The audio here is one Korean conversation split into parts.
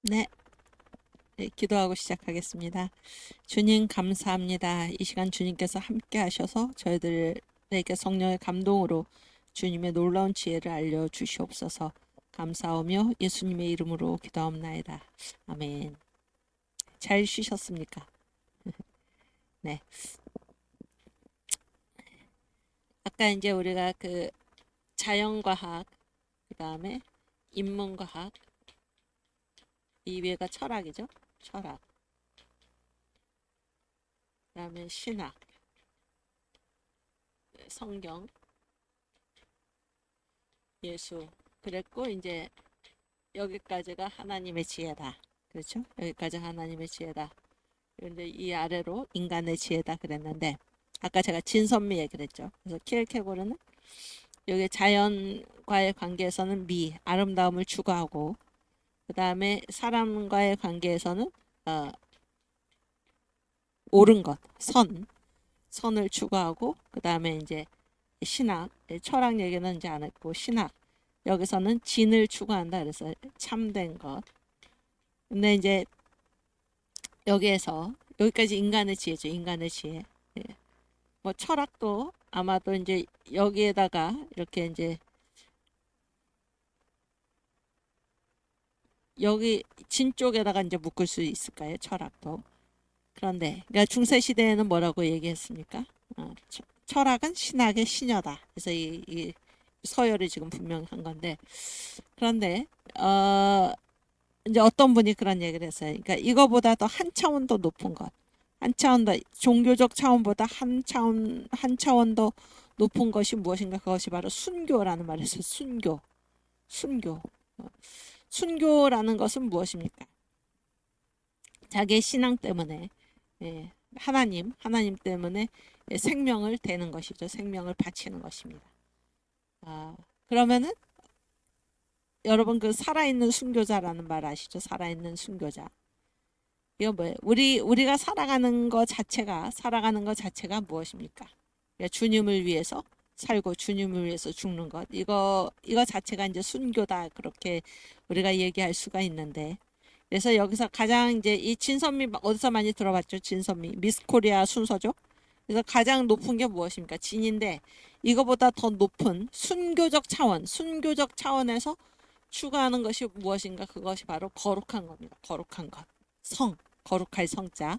네, 네, 기도하고 시작하겠습니다. 주님 감사합니다. 이 시간 주님께서 함께 하셔서 저희들에게 성령의 감동으로 주님의 놀라운 지혜를 알려주시옵소서. 감사하며 예수님의 이름으로 기도하옵나이다. 아멘. 잘 쉬셨습니까? 네. 아까 이제 우리가 그 자연과학, 그 다음에 인문과학, 이 외가 철학이죠. 철학. 그 다음에 신학, 성경, 예수. 그랬고 이제 여기까지가 하나님의 지혜다. 그렇죠? 여기까지 하나님의 지혜다. 그런데 이 아래로 인간의 지혜다 그랬는데 아까 제가 진선미 얘기를 했죠. 그래서 키엘케고르는 여기 자연과의 관계에서는 미, 아름다움을 추구하고 그 다음에 사람과의 관계에서는 어, 옳은 것, 선을 추구하고 그 다음에 이제 신학, 철학 얘기는 이제 안 했고 신학 여기서는 진을 추구한다. 그래서 참된 것. 근데 이제 여기에서 여기까지 인간의 지혜죠. 인간의 지혜. 예. 뭐 철학도 아마도 이제 여기에다가 이렇게 이제 여기 진 쪽에다가 이제 묶을 수 있을까요? 철학도. 그런데 그러니까 중세 시대에는 뭐라고 얘기했습니까? 철학은 신학의 신여다. 그래서 이 서열이 지금 분명한 건데 그런데 이제 어떤 분이 그런 얘기를 했어요. 그러니까 이거보다 더 한 차원 더 높은 것. 한 차원 더 종교적 차원보다 한 차원 더 높은 것이 무엇인가? 그것이 바로 순교라는 말을 했어요. 순교. 어, 순교라는 것은 무엇입니까? 자기의 신앙 때문에 예, 하나님 때문에 생명을 대는 것이죠. 생명을 바치는 것입니다. 그러면은 여러분 그 살아있는 순교자라는 말 아시죠? 살아있는 순교자. 이거 뭐예요? 우리가 살아가는 것 자체가 무엇입니까? 그러니까 주님을 위해서 살고 주님을 위해서 죽는 것. 이거 자체가 이제 순교다. 그렇게 우리가 얘기할 수가 있는데. 그래서 여기서 가장 이제 이 진선미 어디서 많이 들어봤죠? 진선미 미스 코리아 순서죠. 그래서 가장 높은 게 무엇입니까? 진인데 이거보다 더 높은 순교적 차원에서 추구하는 것이 무엇인가? 그것이 바로 거룩한 겁니다. 거룩한 것. 성, 거룩할 성자.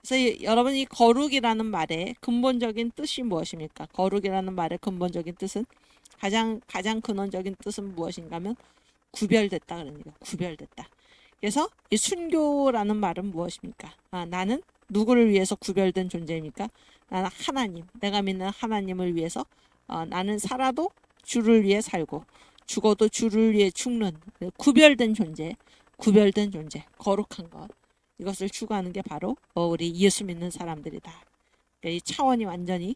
그래서 여러분 이 거룩이라는 말의 근본적인 뜻이 무엇입니까? 거룩이라는 말의 근본적인 뜻은 가장 근원적인 뜻은 무엇인가 하면 구별됐다 그럽니다. 구별됐다. 그래서 이 순교라는 말은 무엇입니까? 나는 누구를 위해서 구별된 존재입니까? 나는 하나님, 내가 믿는 하나님을 위해서 나는 살아도 주를 위해 살고 죽어도 주를 위해 죽는 구별된 존재, 거룩한 것. 이것을 추구하는 게 바로 우리 예수 믿는 사람들이다. 그러니까 이 차원이 완전히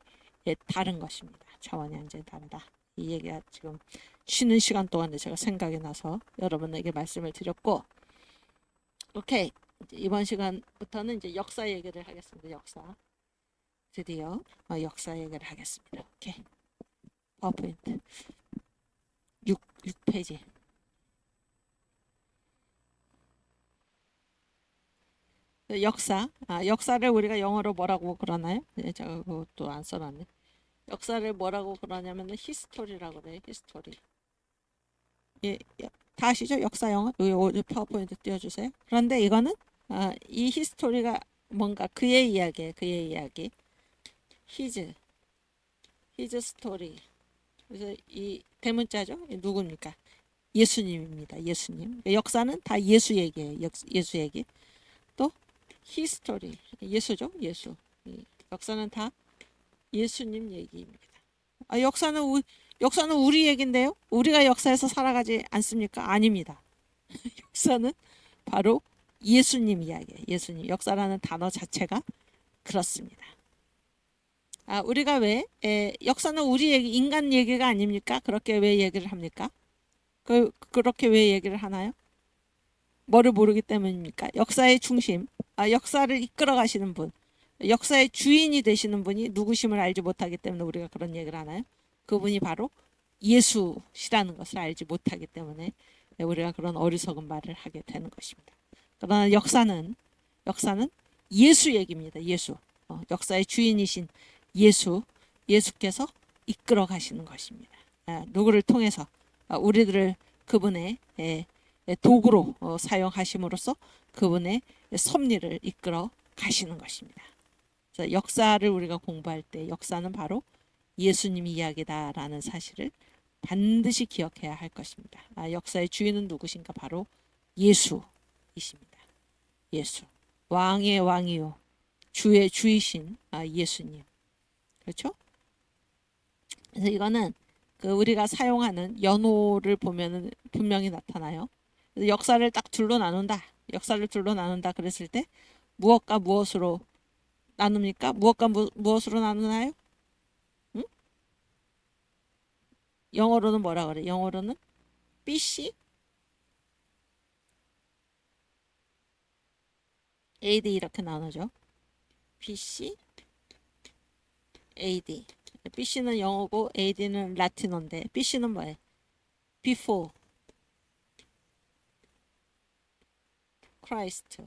다른 것입니다. 차원이 완전히 다르다. 이 얘기가 지금 쉬는 시간 동안에 제가 생각이 나서 여러분에게 말씀을 드렸고, 오케이. 이번 시간부터는 이제 역사 얘기를 하겠습니다. 드디어 역사 얘기를 하겠습니다. 오케이. 파워포인트 6페이지. 역사를 우리가 영어로 뭐라고 그러나요? 네, 제가 그것도 안 써놨네. 역사를 뭐라고 그러냐면 히스토리라고 그래요. 히스토리. 예, 다 아시죠? 역사 영어. 여기 파워포인트 띄워주세요. 그런데 이거는 이 히스토리가 뭔가 그의 이야기예요. 그의 이야기. 히즈, 히즈 스토리. 그래서 이 대문자죠. 누굽니까? 예수님입니다. 예수님. 역사는 다 예수 얘기예요. 예수 얘기. 또 히스토리. 예수죠. 예수. 역사는 다 예수님 얘기입니다. 역사는 우리 얘긴데요. 우리가 역사에서 살아가지 않습니까? 아닙니다. 역사는 바로 예수님 이야기예요. 예수님. 역사라는 단어 자체가 그렇습니다. 우리가 역사는 우리 얘기, 인간 얘기가 아닙니까? 그렇게 왜 얘기를 합니까? 그렇게 왜 얘기를 하나요? 뭐를 모르기 때문입니까? 역사의 중심, 역사를 이끌어 가시는 분, 역사의 주인이 되시는 분이 누구심을 알지 못하기 때문에 우리가 그런 얘기를 하나요? 그분이 바로 예수시라는 것을 알지 못하기 때문에 우리가 그런 어리석은 말을 하게 되는 것입니다. 그러나 역사는 예수 얘기입니다. 예수. 역사의 주인이신 예수께서 이끌어 가시는 것입니다. 누구를 통해서 우리들을 그분의 도구로 사용하심으로써 그분의 섭리를 이끌어 가시는 것입니다. 그래서 역사를 우리가 공부할 때 역사는 바로 예수님 이야기다라는 사실을 반드시 기억해야 할 것입니다. 역사의 주인은 누구신가? 바로 예수이십니다. 예수. 왕의 왕이요 주의 주이신 예수님. 그렇죠? 그래서 이거는 우리가 사용하는 연호를 보면은 분명히 나타나요. 그래서 역사를 딱 둘로 나눈다. 역사를 둘로 나눈다 그랬을 때 무엇과 무엇으로 나눕니까? 무엇과 무엇으로 나누나요? 응? 영어로는 뭐라 그래? 영어로는 BC, AD 이렇게 나누죠. BC, AD. BC는 영어고 AD는 라틴어인데 BC는 뭐예요? Before Christ.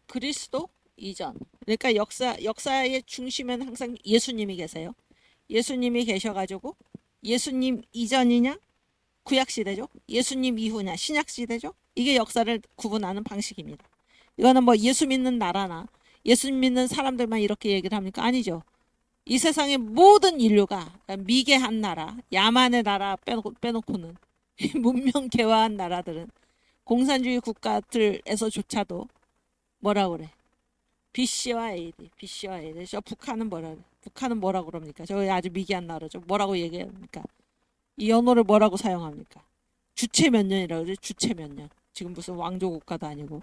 그리스도 이전. 그러니까 역사의 중심에는 항상 예수님이 계세요. 예수님이 계셔가지고 예수님 이전이냐 구약 시대죠. 예수님 이후냐 신약 시대죠. 이게 역사를 구분하는 방식입니다. 이거는 뭐 예수 믿는 나라나 예수 믿는 사람들만 이렇게 얘기를 합니까? 아니죠. 이 세상의 모든 인류가 미개한 나라, 야만의 나라 빼놓고는 문명 개화한 나라들은 공산주의 국가들에서조차도 뭐라 그래? BC와 AD, BC와 AD. 저 북한은 뭐라 그럽니까? 저 아주 미개한 나라죠. 뭐라고 얘기합니까? 이 언어를 뭐라고 사용합니까? 주체 몇 년이라고 그러죠? 주체 몇 년. 지금 무슨 왕조 국가도 아니고.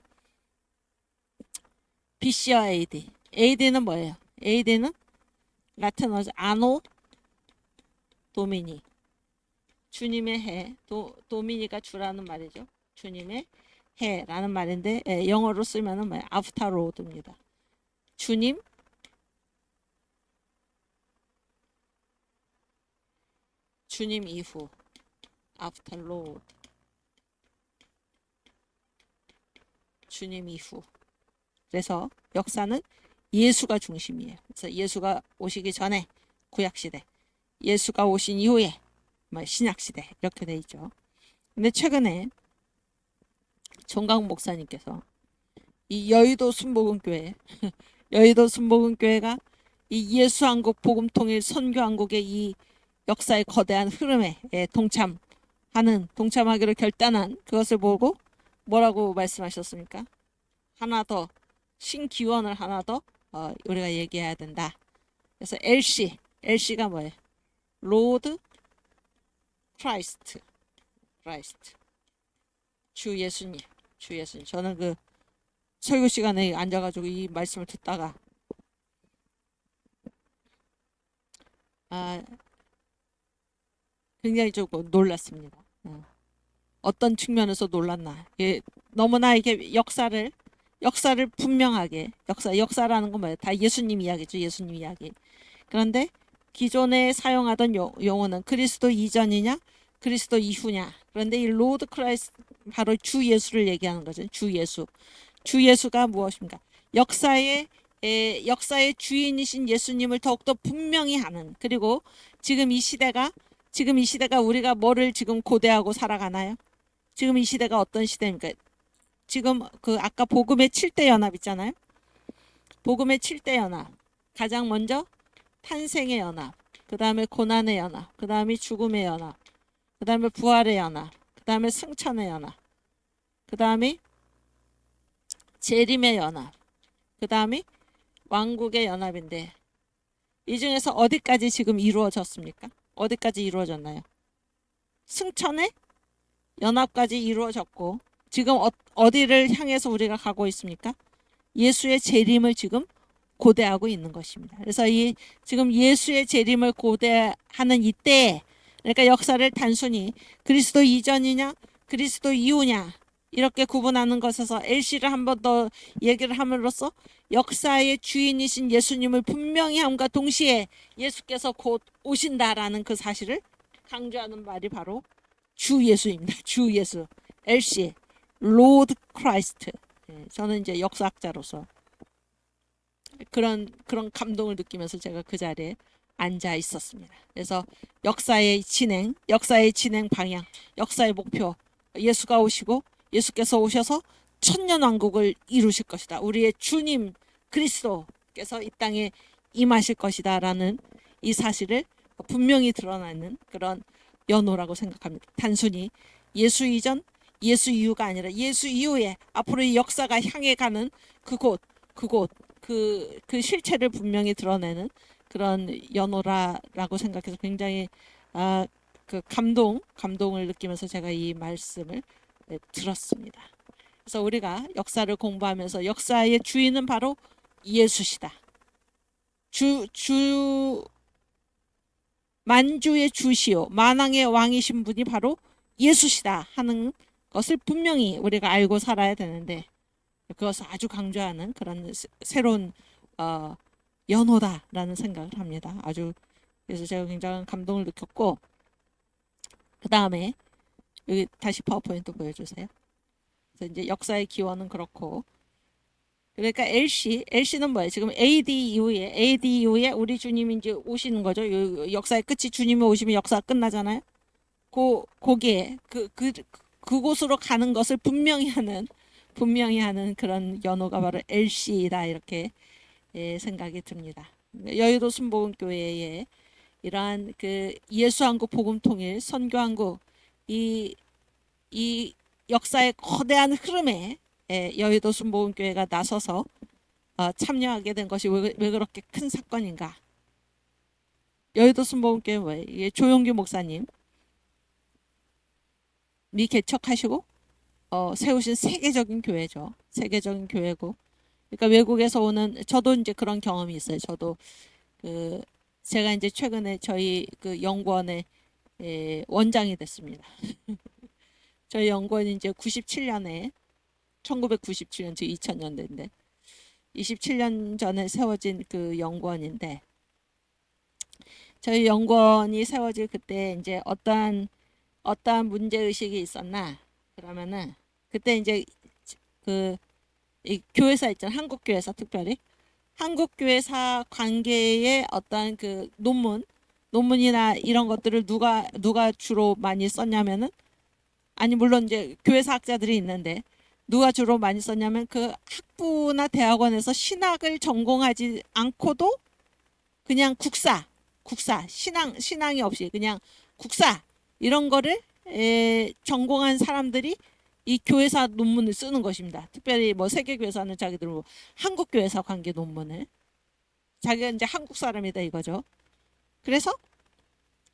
BC와 AD. AD는 뭐예요? AD는 라틴어죠. 아노 도미니. 주님의 해. 도미니가 주라는 말이죠. 주님의 해라는 말인데 영어로 쓰면은 뭐예요? after Lord입니다. 주님 이후 after Lord. 주님 이후. 그래서 역사는 예수가 중심이에요. 그래서 예수가 오시기 전에 구약시대, 예수가 오신 이후에 신약시대 이렇게 돼 있죠. 근데 최근에 정강 목사님께서 이 여의도 순복음교회 이 예수한국 복음통일 선교한국의 이 역사의 거대한 흐름에 동참하기로 결단한 그것을 보고 뭐라고 말씀하셨습니까? 하나 더 신기원을 하나 더 우리가 얘기해야 된다. 그래서 LC가 뭐예요? 로드 크라이스트. 주 예수님. 저는 그 설교 시간에 앉아가지고 이 말씀을 듣다가 굉장히 조금 놀랐습니다. 어떤 측면에서 놀랐나? 너무나 이게 역사를 분명하게 역사라는 건 뭐예요? 다 예수님 이야기죠. 예수님 이야기. 그런데 기존에 사용하던 용어는 그리스도 이전이냐 그리스도 이후냐. 그런데 이 로드 크라이스트 바로 주 예수를 얘기하는 거죠. 주 예수가 무엇입니까? 역사의 주인이신 예수님을 더욱더 분명히 하는, 그리고 지금 이 시대가 우리가 뭐를 지금 고대하고 살아가나요? 지금 이 시대가 어떤 시대입니까? 지금 그 아까 복음의 7대 연합 있잖아요. 복음의 7대 연합. 가장 먼저 탄생의 연합, 그 다음에 고난의 연합, 그 다음에 죽음의 연합, 그 다음에 부활의 연합, 그 다음에 승천의 연합, 그 다음에 재림의 연합, 그 다음에 왕국의 연합인데 이 중에서 어디까지 지금 이루어졌습니까? 어디까지 이루어졌나요? 승천의 연합까지 이루어졌고 지금 어디를 향해서 우리가 가고 있습니까? 예수의 재림을 지금 고대하고 있는 것입니다. 그래서 지금 예수의 재림을 고대하는 이때에, 그러니까 역사를 단순히 그리스도 이전이냐 그리스도 이후냐 이렇게 구분하는 것에서 LC를 한 번 더 얘기를 함으로써 역사의 주인이신 예수님을 분명히 함과 동시에 예수께서 곧 오신다라는 그 사실을 강조하는 말이 바로 주 예수입니다. 주 예수. LC, 로드 크라이스트. 저는 이제 역사학자로서 그런 감동을 느끼면서 제가 그 자리에 앉아 있었습니다. 그래서 역사의 진행 방향, 역사의 목표, 예수가 오시고 예수께서 오셔서 천년 왕국을 이루실 것이다. 우리의 주님 그리스도께서 이 땅에 임하실 것이다라는 이 사실을 분명히 드러나는 그런 연호라고 생각합니다. 단순히 예수 이전, 예수 이후가 아니라 예수 이후에 앞으로의 역사가 향해 가는 그곳 그 실체를 분명히 드러내는 그런 연호라고 생각해서 굉장히 그 감동을 느끼면서 제가 이 말씀을 들었습니다. 그래서 우리가 역사를 공부하면서 역사의 주인은 바로 예수시다. 만주의 주시오 만왕의 왕이신 분이 바로 예수시다 하는 것을 분명히 우리가 알고 살아야 되는데 그것을 아주 강조하는 그런 새로운 연호다라는 생각을 합니다. 아주 그래서 제가 굉장히 감동을 느꼈고 그 다음에 여기 다시 파워포인트 보여주세요. 그래서 이제 역사의 기원은 그렇고 그러니까 LC는 뭐예요? 지금 AD 이후에 우리 주님이 이제 오시는 거죠. 역사의 끝이 주님이 오시면 역사가 끝나잖아요. 거기에 그곳으로 가는 것을 분명히 하는 그런 연호가 바로 LC이다 이렇게 생각이 듭니다. 여의도 순복음교회의 이러한 그 예수한국 복음통일 선교한국 이 역사의 거대한 흐름에 여의도 순복음교회가 나서서 참여하게 된 것이 왜 그렇게 큰 사건인가? 여의도 순복음교회 뭐예요? 이게 조용규 목사님이 개척하시고 세우신 세계적인 교회죠. 세계적인 교회고, 그러니까 외국에서 오는 저도 이제 그런 경험이 있어요. 저도 제가 이제 최근에 저희 그 연구원의 원장이 됐습니다. 저희 연구원이 이제 97년에 1997년 즉 2000년대인데 27년 전에 세워진 그 연구원인데 저희 연구원이 세워질 그때 이제 어떠한 문제 의식이 있었나 그러면은 그때 이제 이 교회사 있잖아요. 한국 교회사 특별히 한국 교회사 관계의 어떤 그 논문이나 이런 것들을 누가 주로 많이 썼냐면은 아니 물론 이제 교회사 학자들이 있는데 누가 주로 많이 썼냐면 그 학부나 대학원에서 신학을 전공하지 않고도 그냥 국사 신앙이 없이 그냥 국사 이런 거를 전공한 사람들이 이 교회사 논문을 쓰는 것입니다. 특별히 뭐 세계교회사는 자기들 뭐 한국교회사 관계 논문을 자기가 이제 한국 사람이다 이거죠. 그래서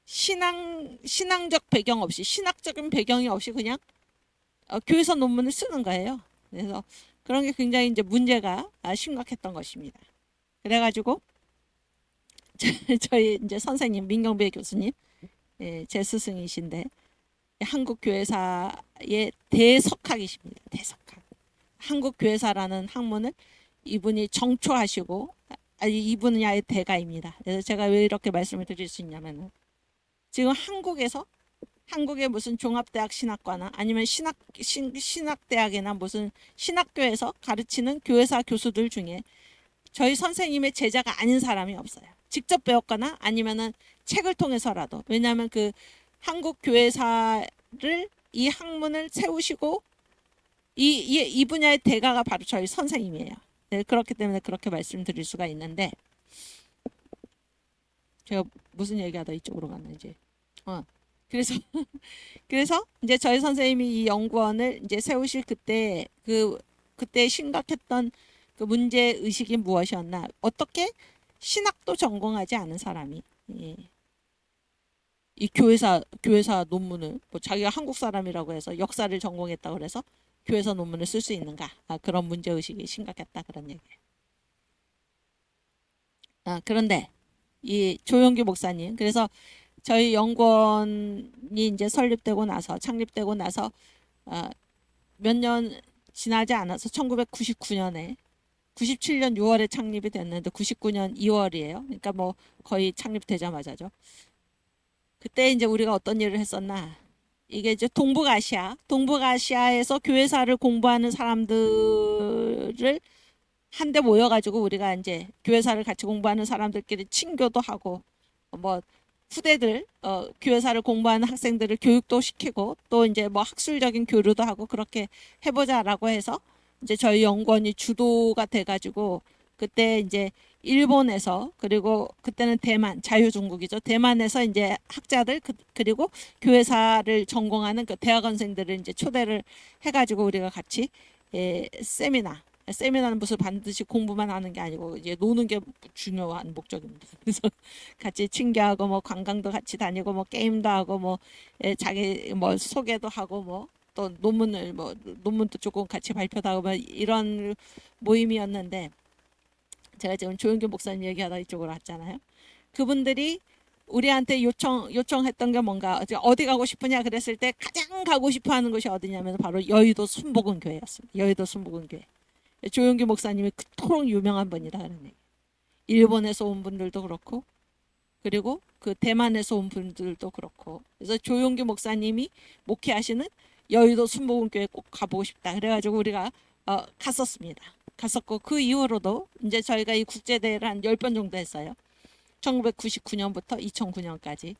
신앙적 배경 없이 신학적인 배경이 없이 그냥 교회사 논문을 쓰는 거예요. 그래서 그런 게 굉장히 이제 문제가 심각했던 것입니다. 그래가지고 저희 이제 선생님 민경배 교수님 제 스승이신데 한국 교회사의 대석학이십니다. 대석학. 한국 교회사라는 학문을 이분이 정초하시고 이 분야의 대가입니다. 그래서 제가 왜 이렇게 말씀을 드릴 수 있냐면은 지금 한국의 무슨 종합대학 신학과나 아니면 신학대학이나 무슨 신학교에서 가르치는 교회사 교수들 중에 저희 선생님의 제자가 아닌 사람이 없어요. 직접 배웠거나 아니면은 책을 통해서라도. 왜냐하면 그 한국 교회사를 이 학문을 세우시고 이 분야의 대가가 바로 저희 선생님이에요. 네, 그렇기 때문에 그렇게 말씀드릴 수가 있는데 제가 무슨 얘기하다 이쪽으로 갔는지. 그래서 이제 저희 선생님이 이 연구원을 이제 세우실 그때 심각했던 그 문제 의식이 무엇이었나? 어떻게 신학도 전공하지 않은 사람이 이 교회사 논문을 뭐 자기가 한국 사람이라고 해서 역사를 전공했다고 그래서 교회사 논문을 쓸 수 있는가? 그런 문제 의식이 심각했다 그런 얘기예요. 그런데 이 조용규 목사님 그래서 저희 연구원이 이제 창립되고 나서 몇 년 지나지 않아서 1999년에 97년 6월에 창립이 됐는데 99년 2월이에요. 그러니까 뭐 거의 창립되자마자죠. 그때 이제 우리가 어떤 일을 했었나? 이게 이제 동북아시아에서 교회사를 공부하는 사람들을 한데 모여가지고 우리가 이제 교회사를 같이 공부하는 사람들끼리 친교도 하고 뭐 후대들 교회사를 공부하는 학생들을 교육도 시키고 또 이제 뭐 학술적인 교류도 하고 그렇게 해보자라고 해서 이제 저희 연구원이 주도가 돼가지고 그때 이제 일본에서 그리고 그때는 대만 자유중국이죠. 대만에서 이제 학자들 그리고 교회사를 전공하는 그 대학원생들을 이제 초대를 해가지고 우리가 같이 세미나는 무슨 반드시 공부만 하는 게 아니고 이제 노는 게 중요한 목적입니다. 그래서 같이 친교하고 뭐 관광도 같이 다니고 뭐 게임도 하고 뭐 자기 뭐 소개도 하고 뭐 또 논문도 조금 같이 발표도 하고 뭐 이런 모임이었는데 제가 지금 조영규 목사님 얘기하다 이쪽으로 왔잖아요. 그분들이 우리한테 요청했던 게 뭔가 어디 가고 싶으냐 그랬을 때 가장 가고 싶어 하는 곳이 어디냐면 바로 여의도 순복음교회였습니다. 여의도 순복음교회. 조영규 목사님이 그토록 유명한 분이다 그런 얘기. 일본에서 온 분들도 그렇고 그리고 그 대만에서 온 분들도 그렇고 그래서 조용규 목사님이 목회하시는 여의도 순복음교회 꼭 가보고 싶다 그래가지고 우리가 갔었습니다. 갔었고 그 이후로도 이제 저희가 이 국제대회를 한 10번 정도 했어요. 1999년부터 2009년까지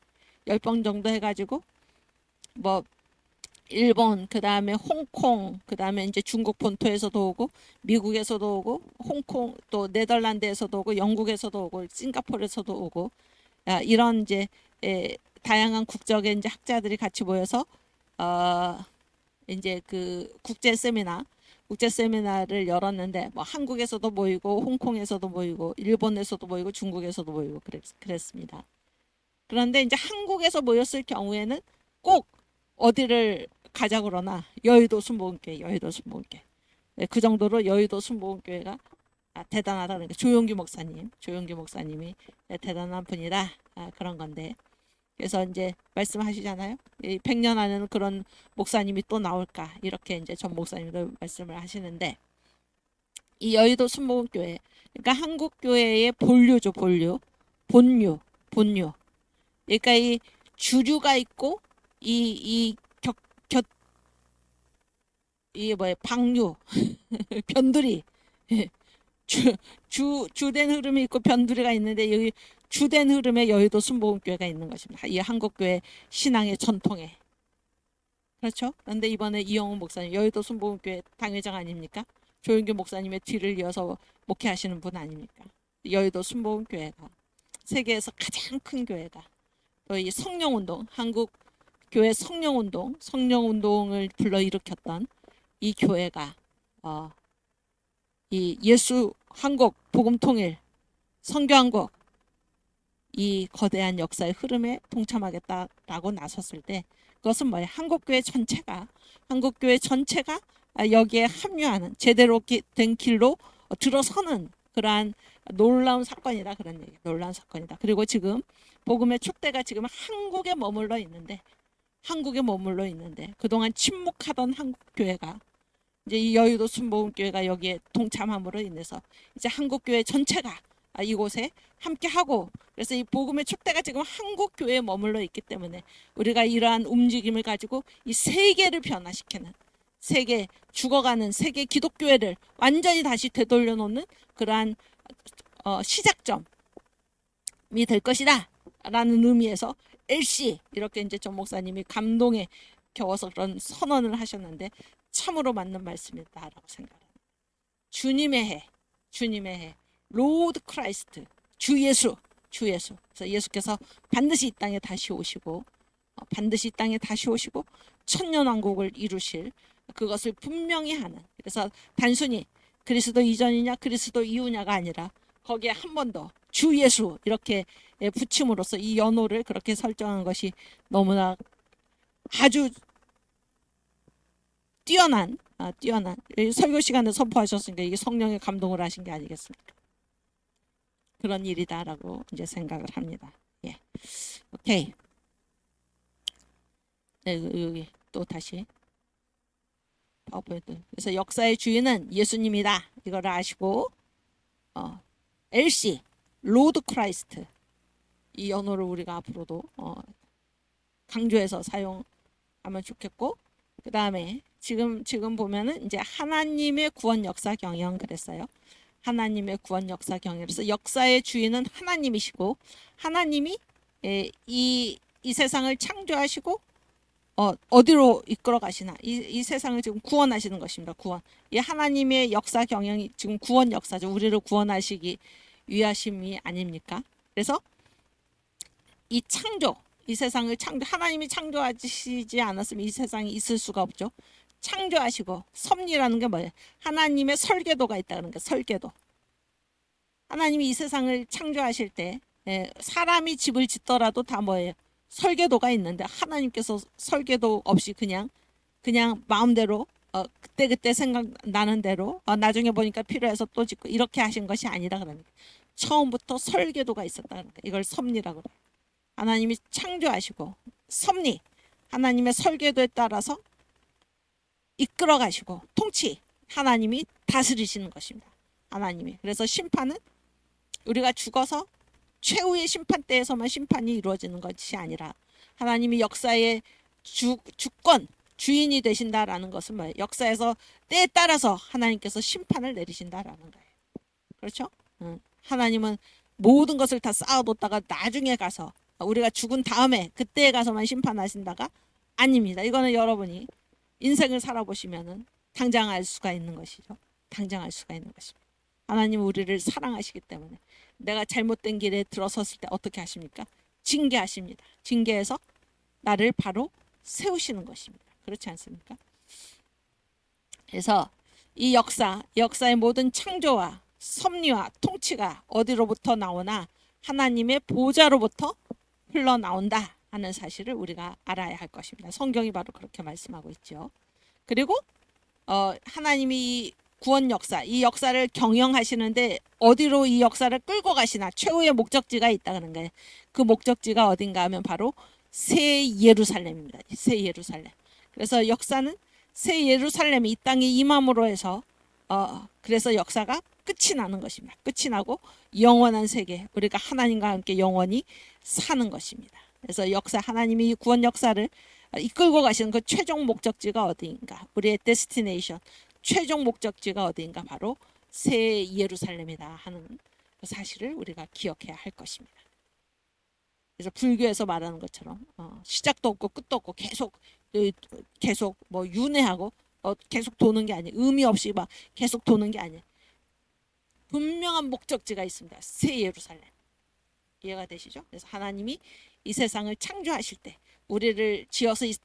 10번 정도 해가지고 뭐 일본 그다음에 홍콩 그다음에 이제 중국 본토에서도 오고 미국에서도 오고 홍콩 또 네덜란드에서도 오고 영국에서도 오고 싱가포르에서도 오고 이런 이제 다양한 국적의 이제 학자들이 같이 모여서 이제 그 국제 세미나를 열었는데 뭐 한국에서도 모이고 홍콩에서도 모이고 일본에서도 모이고 중국에서도 모이고 그랬습니다. 그런데 이제 한국에서 모였을 경우에는 꼭 어디를 가자 그러나 여의도 순복음교회 그 정도로 여의도 순복음교회가 대단하다 그러니까 조용규 목사님이 대단한 분이다 그런 건데 그래서 이제 말씀하시잖아요. 100년 안에는 그런 목사님이 또 나올까 이렇게 이제 전 목사님도 말씀을 하시는데 이 여의도 순복음교회 그러니까 한국 교회의 본류죠 본류 그러니까 이 주류가 있고 이 뭐야 방류 변두리 주된 흐름이 있고 변두리가 있는데 여기 주된 흐름에 여의도 순복음교회가 있는 것입니다. 이 한국교회 신앙의 전통에 그렇죠. 그런데 이번에 이영훈 목사님 여의도 순복음교회 당회장 아닙니까? 조영규 목사님의 뒤를 이어서 목회하시는 분 아닙니까? 여의도 순복음교회가 세계에서 가장 큰 교회다. 또 이 성령운동 한국 교회 성령운동을 불러일으켰던 이 교회가 이 예수 한국 복음 통일 선교 한국 이 거대한 역사의 흐름에 동참하겠다라고 나섰을 때 그것은 뭐예요? 한국교회 전체가 여기에 합류하는 제대로 된 길로 들어서는 그러한 놀라운 사건이다 그런 얘기. 놀라운 사건이다. 그리고 지금 복음의 촛대가 지금 한국에 머물러 있는데 그동안 침묵하던 한국교회가 이제 이 여의도 순복음교회가 여기에 동참함으로 인해서 이제 한국교회 전체가 이곳에 함께하고 그래서 이 복음의 촛대가 지금 한국교회에 머물러 있기 때문에 우리가 이러한 움직임을 가지고 이 세계를 변화시키는 세계 죽어가는 세계 기독교회를 완전히 다시 되돌려 놓는 그러한 시작점이 될 것이다 라는 의미에서 LC 이렇게 이제 전 목사님이 감동에 겨워서 그런 선언을 하셨는데 참으로 맞는 말씀이다라고 생각합니다. 주님의 해 로드 크라이스트 주 예수 그래서 예수께서 반드시 이 땅에 다시 오시고 천년왕국을 이루실 그것을 분명히 하는 그래서 단순히 그리스도 이전이냐 그리스도 이후냐가 아니라 거기에 한 번 더 주 예수 이렇게 붙임으로써 이 연호를 그렇게 설정한 것이 너무나 아주 뛰어난 설교 시간에 선포하셨으니까 이게 성령의 감동을 하신 게 아니겠습니까? 그런 일이다라고 이제 생각을 합니다. 예, 오케이. 네, 여기 또 다시 파워포인트. 그래서 역사의 주인은 예수님이다. 이거를 아시고 LC 로드 크라이스트 이 언어를 우리가 앞으로도 강조해서 사용하면 좋겠고, 그 다음에 지금 보면은 이제 하나님의 구원 역사 경영 그랬어요. 하나님의 구원 역사 경영. 그래서 역사의 주인은 하나님이시고, 하나님이 이 세상을 창조하시고 어디로 이끌어 가시나, 이 세상을 지금 구원하시는 것입니다. 구원. 이 하나님의 역사 경영이 지금 구원 역사죠. 우리를 구원하시기 위하심이 아닙니까? 그래서 이 창조, 이 세상을 하나님이 창조하시지 않았으면 이 세상이 있을 수가 없죠. 창조하시고, 섭리라는 게 뭐예요? 하나님의 설계도가 있다는 거. 설계도. 하나님이 이 세상을 창조하실 때 사람이 집을 짓더라도 다 뭐예요? 설계도가 있는데, 하나님께서 설계도 없이 그냥 마음대로 그때 생각나는 대로 나중에 보니까 필요해서 또 짓고 이렇게 하신 것이 아니라 그러니까 처음부터 설계도가 있었다는 거예요. 이걸 섭리라고 그래요. 하나님이 창조하시고, 섭리, 하나님의 설계도에 따라서 이끌어 가시고, 통치, 하나님이 다스리시는 것입니다. 하나님이. 그래서 심판은 우리가 죽어서 최후의 심판 때에서만 심판이 이루어지는 것이 아니라 하나님이 역사의 주권, 주인이 되신다라는 것은 뭐예요? 역사에서 때에 따라서 하나님께서 심판을 내리신다라는 거예요. 그렇죠? 하나님은 모든 것을 다 쌓아뒀다가 나중에 가서 우리가 죽은 다음에 그때에 가서만 심판하신다가 아닙니다. 이거는 여러분이 인생을 살아보시면은 당장 알 수가 있는 것이죠. 당장 알 수가 있는 것입니다. 하나님은 우리를 사랑하시기 때문에 내가 잘못된 길에 들어섰을 때 어떻게 하십니까? 징계하십니다. 징계해서 나를 바로 세우시는 것입니다. 그렇지 않습니까? 그래서 이 역사의 모든 창조와 섭리와 통치가 어디로부터 나오나 하나님의 보좌로부터 흘러나온다 하는 사실을 우리가 알아야 할 것입니다. 성경이 바로 그렇게 말씀하고 있죠. 그리고 하나님이 이 구원 역사, 이 역사를 경영하시는데 어디로 이 역사를 끌고 가시나 최후의 목적지가 있다는 거예요. 그 목적지가 어딘가 하면 바로 새 예루살렘입니다. 새 예루살렘. 그래서 역사는 새 예루살렘이 이 땅에 임함으로 해서 그래서 역사가 끝이 나는 것입니다. 끝이 나고 영원한 세계, 우리가 하나님과 함께 영원히 사는 것입니다. 그래서 역사, 하나님이 구원 역사를 이끌고 가시는 그 최종 목적지가 어디인가, 우리의 데스티네이션, 최종 목적지가 어디인가, 바로 새 예루살렘이다 하는 그 사실을 우리가 기억해야 할 것입니다. 그래서 불교에서 말하는 것처럼 시작도 없고 끝도 없고 계속 뭐 윤회하고 계속 도는 게 아니에요. 의미 없이 막 계속 도는 게 아니에요. 분명한 목적지가 있습니다. 새 예루살렘. 이해가 되시죠? 그래서 하나님이 이 세상을 창조하실 때, 우리를 지어서 이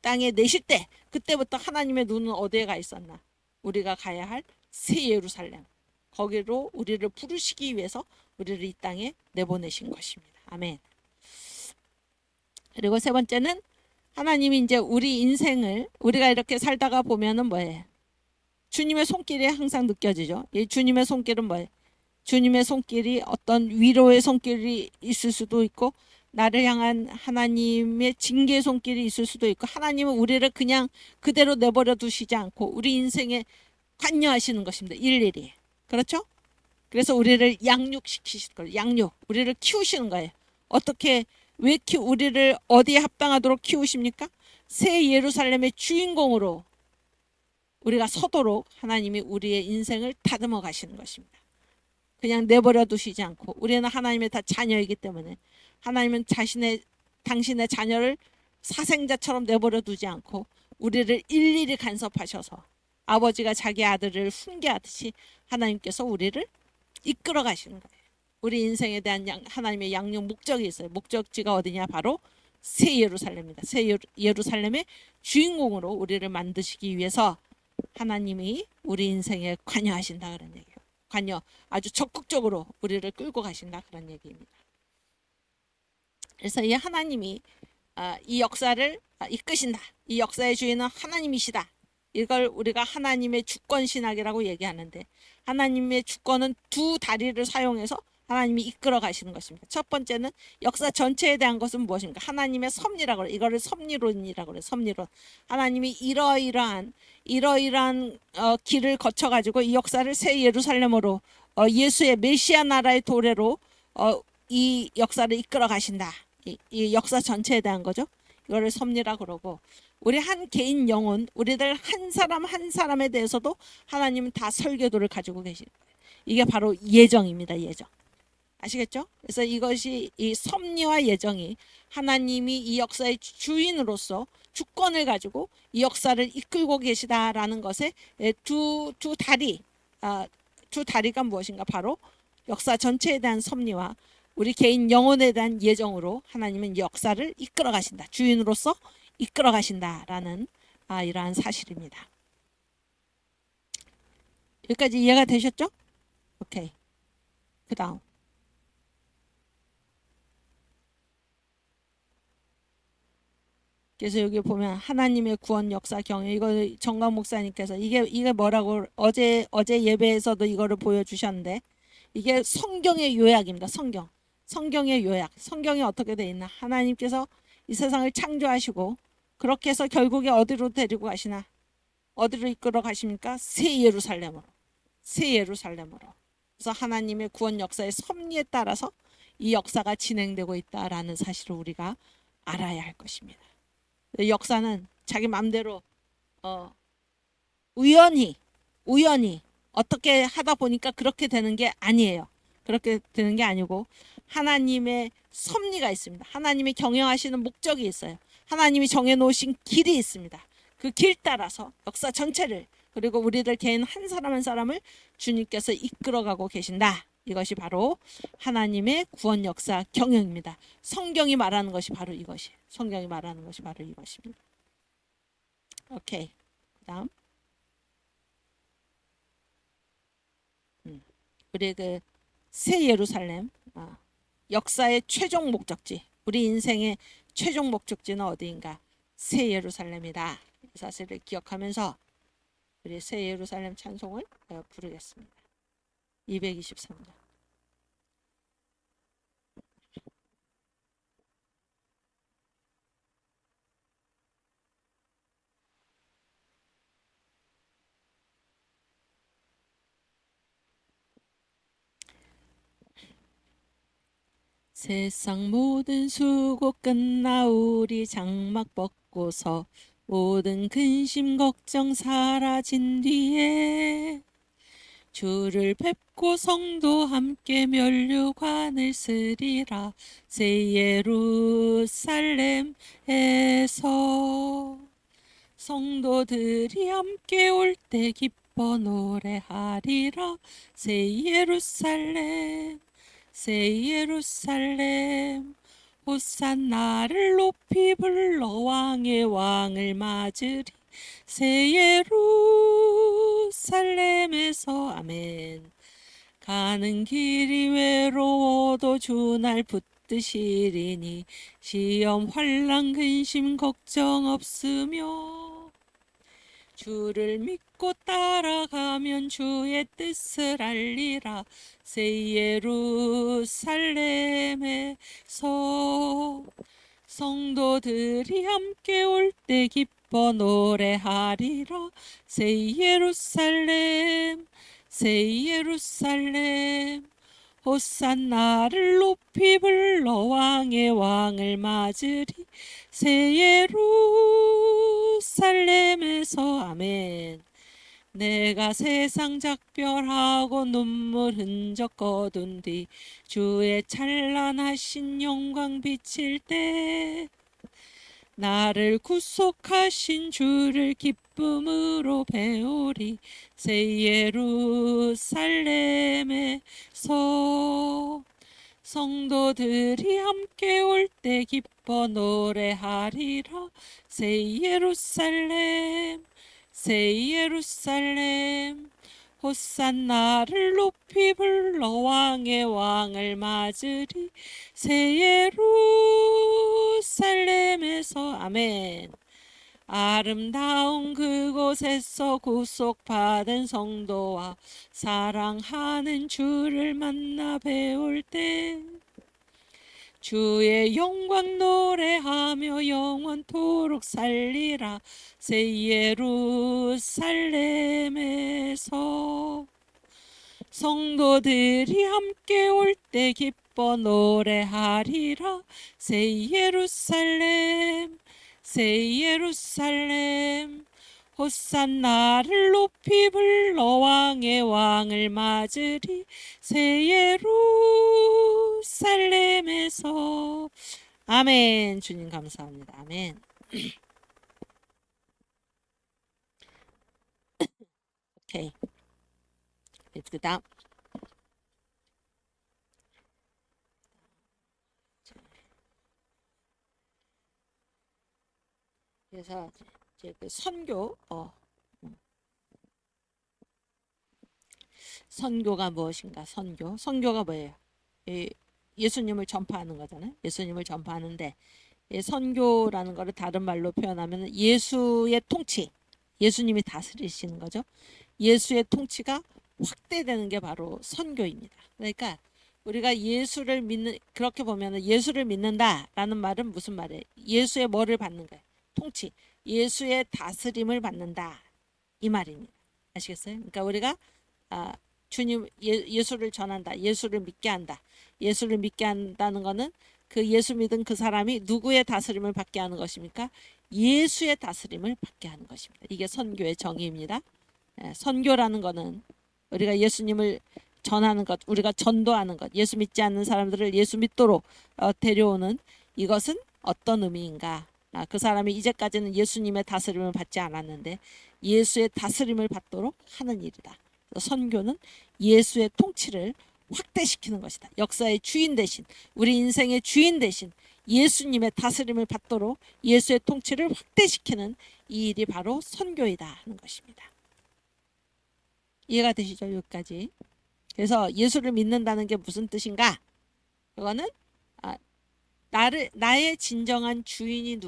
땅에 내실 때, 그때부터 하나님의 눈은 어디에 가 있었나? 우리가 가야 할 새 예루살렘, 거기로 우리를 부르시기 위해서 우리를 이 땅에 내보내신 것입니다. 아멘. 그리고 세 번째는 하나님이 이제 우리 인생을, 우리가 이렇게 살다가 보면은 뭐예요? 주님의 손길이 항상 느껴지죠. 이 주님의 손길은 뭐예요? 주님의 손길이 어떤 위로의 손길이 있을 수도 있고, 나를 향한 하나님의 징계의 손길이 있을 수도 있고, 하나님은 우리를 그냥 그대로 내버려 두시지 않고 우리 인생에 관여하시는 것입니다. 일일이. 그렇죠? 그래서 우리를 양육시키실 거예요. 양육. 우리를 키우시는 거예요. 어떻게, 왜 우리를 어디에 합당하도록 키우십니까? 새 예루살렘의 주인공으로 우리가 서도록 하나님이 우리의 인생을 다듬어 가시는 것입니다. 그냥 내버려 두시지 않고, 우리는 하나님의 다 자녀이기 때문에 하나님은 당신의 자녀를 사생자처럼 내버려 두지 않고 우리를 일일이 간섭하셔서 아버지가 자기 아들을 훈계하듯이 하나님께서 우리를 이끌어 가시는 거예요. 우리 인생에 대한 하나님의 양육 목적이 있어요. 목적지가 어디냐? 바로 새 예루살렘입니다. 새 예루살렘의 주인공으로 우리를 만드시기 위해서 하나님이 우리 인생에 관여하신다 그런 얘기예요. 관여, 아주 적극적으로 우리를 끌고 가신다 그런 얘기입니다. 그래서 이 하나님이 이 역사를 이끄신다. 이 역사의 주인은 하나님이시다. 이걸 우리가 하나님의 주권 신학이라고 얘기하는데, 하나님의 주권은 두 다리를 사용해서 하나님이 이끌어 가시는 것입니다. 첫 번째는 역사 전체에 대한 것은 무엇입니까? 하나님의 섭리라고 그래요. 이거를 섭리론이라고 그래요. 섭리론. 하나님이 이러이러한 길을 거쳐 가지고 이 역사를 새 예루살렘으로 예수의 메시아 나라의 도래로 이 역사를 이끌어 가신다. 이 역사 전체에 대한 거죠. 이거를 섭리라 그러고, 우리 한 개인 영혼, 우리들 한 사람 한 사람에 대해서도 하나님은 다 설계도를 가지고 계시는 거예요. 이게 바로 예정입니다. 예정. 아시겠죠? 그래서 이것이 이 섭리와 예정이 하나님이 이 역사의 주인으로서 주권을 가지고 이 역사를 이끌고 계시다라는 것의 두 다리, 두 다리가 무엇인가? 바로 역사 전체에 대한 섭리와 우리 개인 영혼에 대한 예정으로 하나님은 이 역사를 이끌어 가신다. 주인으로서 이끌어 가신다라는 이러한 사실입니다. 여기까지 이해가 되셨죠? 오케이. 그 다음. 그래서 여기 보면 하나님의 구원 역사 경영, 이거 정강 목사님께서 이게 뭐라고 어제 예배에서도 이거를 보여주셨는데, 이게 성경의 요약입니다. 성경의 요약. 성경이 어떻게 돼 있나? 하나님께서 이 세상을 창조하시고 그렇게 해서 결국에 어디로 데리고 가시나? 어디로 이끌어 가십니까? 새 예루살렘으로. 새 예루살렘으로. 그래서 하나님의 구원 역사의 섭리에 따라서 이 역사가 진행되고 있다라는 사실을 우리가 알아야 할 것입니다. 역사는 자기 마음대로 우연히 어떻게 하다 보니까 그렇게 되는 게 아니에요. 그렇게 되는 게 아니고 하나님의 섭리가 있습니다. 하나님이 경영하시는 목적이 있어요. 하나님이 정해놓으신 길이 있습니다. 그 길 따라서 역사 전체를, 그리고 우리들 개인 한 사람 한 사람을 주님께서 이끌어가고 계신다. 이것이 바로 하나님의 구원 역사 경영입니다. 성경이 말하는 것이 바로 이것이에요. 성경이 말하는 것이 바로 이것입니다. 오케이. 그다음 우리 그 새 예루살렘, 역사의 최종 목적지, 우리 인생의 최종 목적지는 어디인가? 새 예루살렘이다. 이 사실을 기억하면서 우리 새 예루살렘 찬송을 부르겠습니다. 223장. 세상 모든 수고 끝나 우리 장막 벗고서 모든 근심 걱정 사라진 뒤에 주를 뵙고 성도 함께 면류관을 쓰리라. 새 예루살렘에서 성도들이 함께 올 때 기뻐 노래하리라. 새 예루살렘, 새 예루살렘, 호산나를 높이 불러 왕의 왕을 맞으리. 새 예루살렘에서 아멘. 가는 길이 외로워도 주날 붙드시리니 시험 환난 근심 걱정 없으며 주를 믿고 따라가면 주의 뜻을 알리라. 새 예루살렘에서 성도들이 함께 올 때 기뻐 노래하리라. 새 예루살렘, 새 예루살렘, 호산나를 높이 불러 왕의 왕을 맞으리. 새 예루살렘에서 아멘. 내가 세상 작별하고 눈물 흔적 거둔 뒤 주의 찬란하신 영광 비칠 때 나를 구속하신 주를 기쁨으로 배우리. 새 예루살렘에서 성도들이 함께 올 때 기뻐 노래하리라. 새 예루살렘, 새 예루살렘, 호산나를 높이 불러 왕의 왕을 맞으리. 새 예루살렘에서 아멘. 아름다운 그곳에서 구속받은 성도와 사랑하는 주를 만나 배울 때 주의 영광 노래하며 영원토록 살리라. 새 예루살렘에서 성도들이 함께 올 때 기뻐 노래하리라. 새 예루살렘 새 예루살렘 호산나를 높이 불러 왕의 왕을 맞으리. 새 예루살렘에서 아멘. 주님 감사합니다. 아멘. 오케이. 그 다음 그래서 이제 그 선교가 무엇인가? 선교가 뭐예요? 예수님을 전파하는 거잖아요. 예수님을 전파하는데 선교라는 거를 다른 말로 표현하면 예수의 통치, 예수님이 다스리시는 거죠. 예수의 통치가 확대되는 게 바로 선교입니다. 그러니까 우리가 예수를 믿는, 그렇게 보면 예수를 믿는다라는 말은 무슨 말이에요? 예수의 뭐를 받는 거예요? 통치, 예수의 다스림을 받는다 이 말입니다. 아시겠어요? 그러니까 우리가 주님 예수를 전한다, 예수를 믿게 한다. 예수를 믿게 한다는 거는 그 예수 믿은 그 사람이 누구의 다스림을 받게 하는 것입니까? 예수의 다스림을 받게 하는 것입니다. 이게 선교의 정의입니다. 선교라는 거는 우리가 예수님을 전하는 것, 우리가 전도하는 것, 예수 믿지 않는 사람들을 예수 믿도록 데려오는 이것은 어떤 의미인가? 그 사람이 이제까지는 예수님의 다스림을 받지 않았는데 예수의 다스림을 받도록 하는 일이다. 선교는 예수의 통치를 확대시키는 것이다. 역사의 주인 대신, 우리 인생의 주인 대신 예수님의 다스림을 받도록 예수의 통치를 확대시키는 이 일이 바로 선교이다 하는 것입니다. 이해가 되시죠? 여기까지. 그래서 예수를 믿는다는 게 무슨 뜻인가? 그거는 나의 진정한 주인이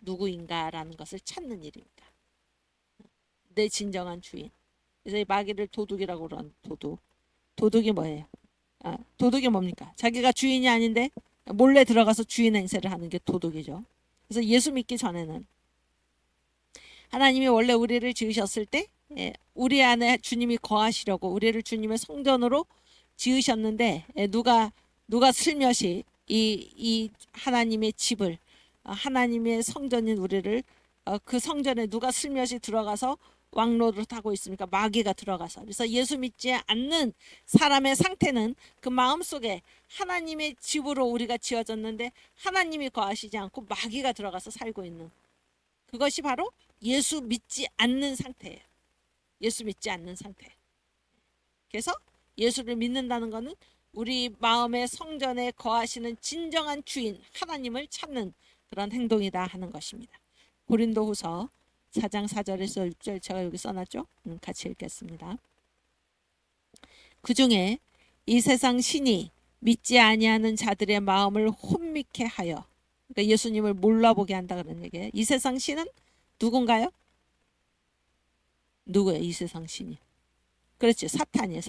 누구인가라는 것을 찾는 일입니다. 내 진정한 주인. 그래서 이 마귀를 도둑이라고 그러는 도둑이 뭐예요? 도둑이 뭡니까? 자기가 주인이 아닌데 몰래 들어가서 주인 행세를 하는 게 도둑이죠. 그래서 예수 믿기 전에는 하나님이 원래 우리를 지으셨을 때 우리 안에 주님이 거하시려고 우리를 주님의 성전으로 지으셨는데 누가 슬며시 이 하나님의 집을 하나님의 성전인 우리를 그 성전에 누가 슬며시 들어가서 왕노릇 하고 있습니까? 마귀가 들어가서. 그래서 예수 믿지 않는 사람의 상태는 그 마음속에 하나님의 집으로 우리가 지어졌는데 하나님이 거하시지 않고 마귀가 들어가서 살고 있는 그것이 바로 예수 믿지 않는 상태예요. 예수 믿지 않는 상태. 그래서 예수를 믿는다는 것은 우리 마음의 성전에 거하시는 진정한 주인 하나님을 찾는 그런 행동이다 하는 것입니다. 고린도후서 4장 4절에서 6절 제가 여기 써놨죠. 같이 읽겠습니다. 그 중에 이 세상 신이 믿지 아니하는 자들의 마음을 혼미케 하여, 그러니까 예수님을 몰라보게 한다 그런 얘기예요. 이 세상 신은 누군가요? 누구예요? 이 세상 신이. 그렇지, 사탄이에요.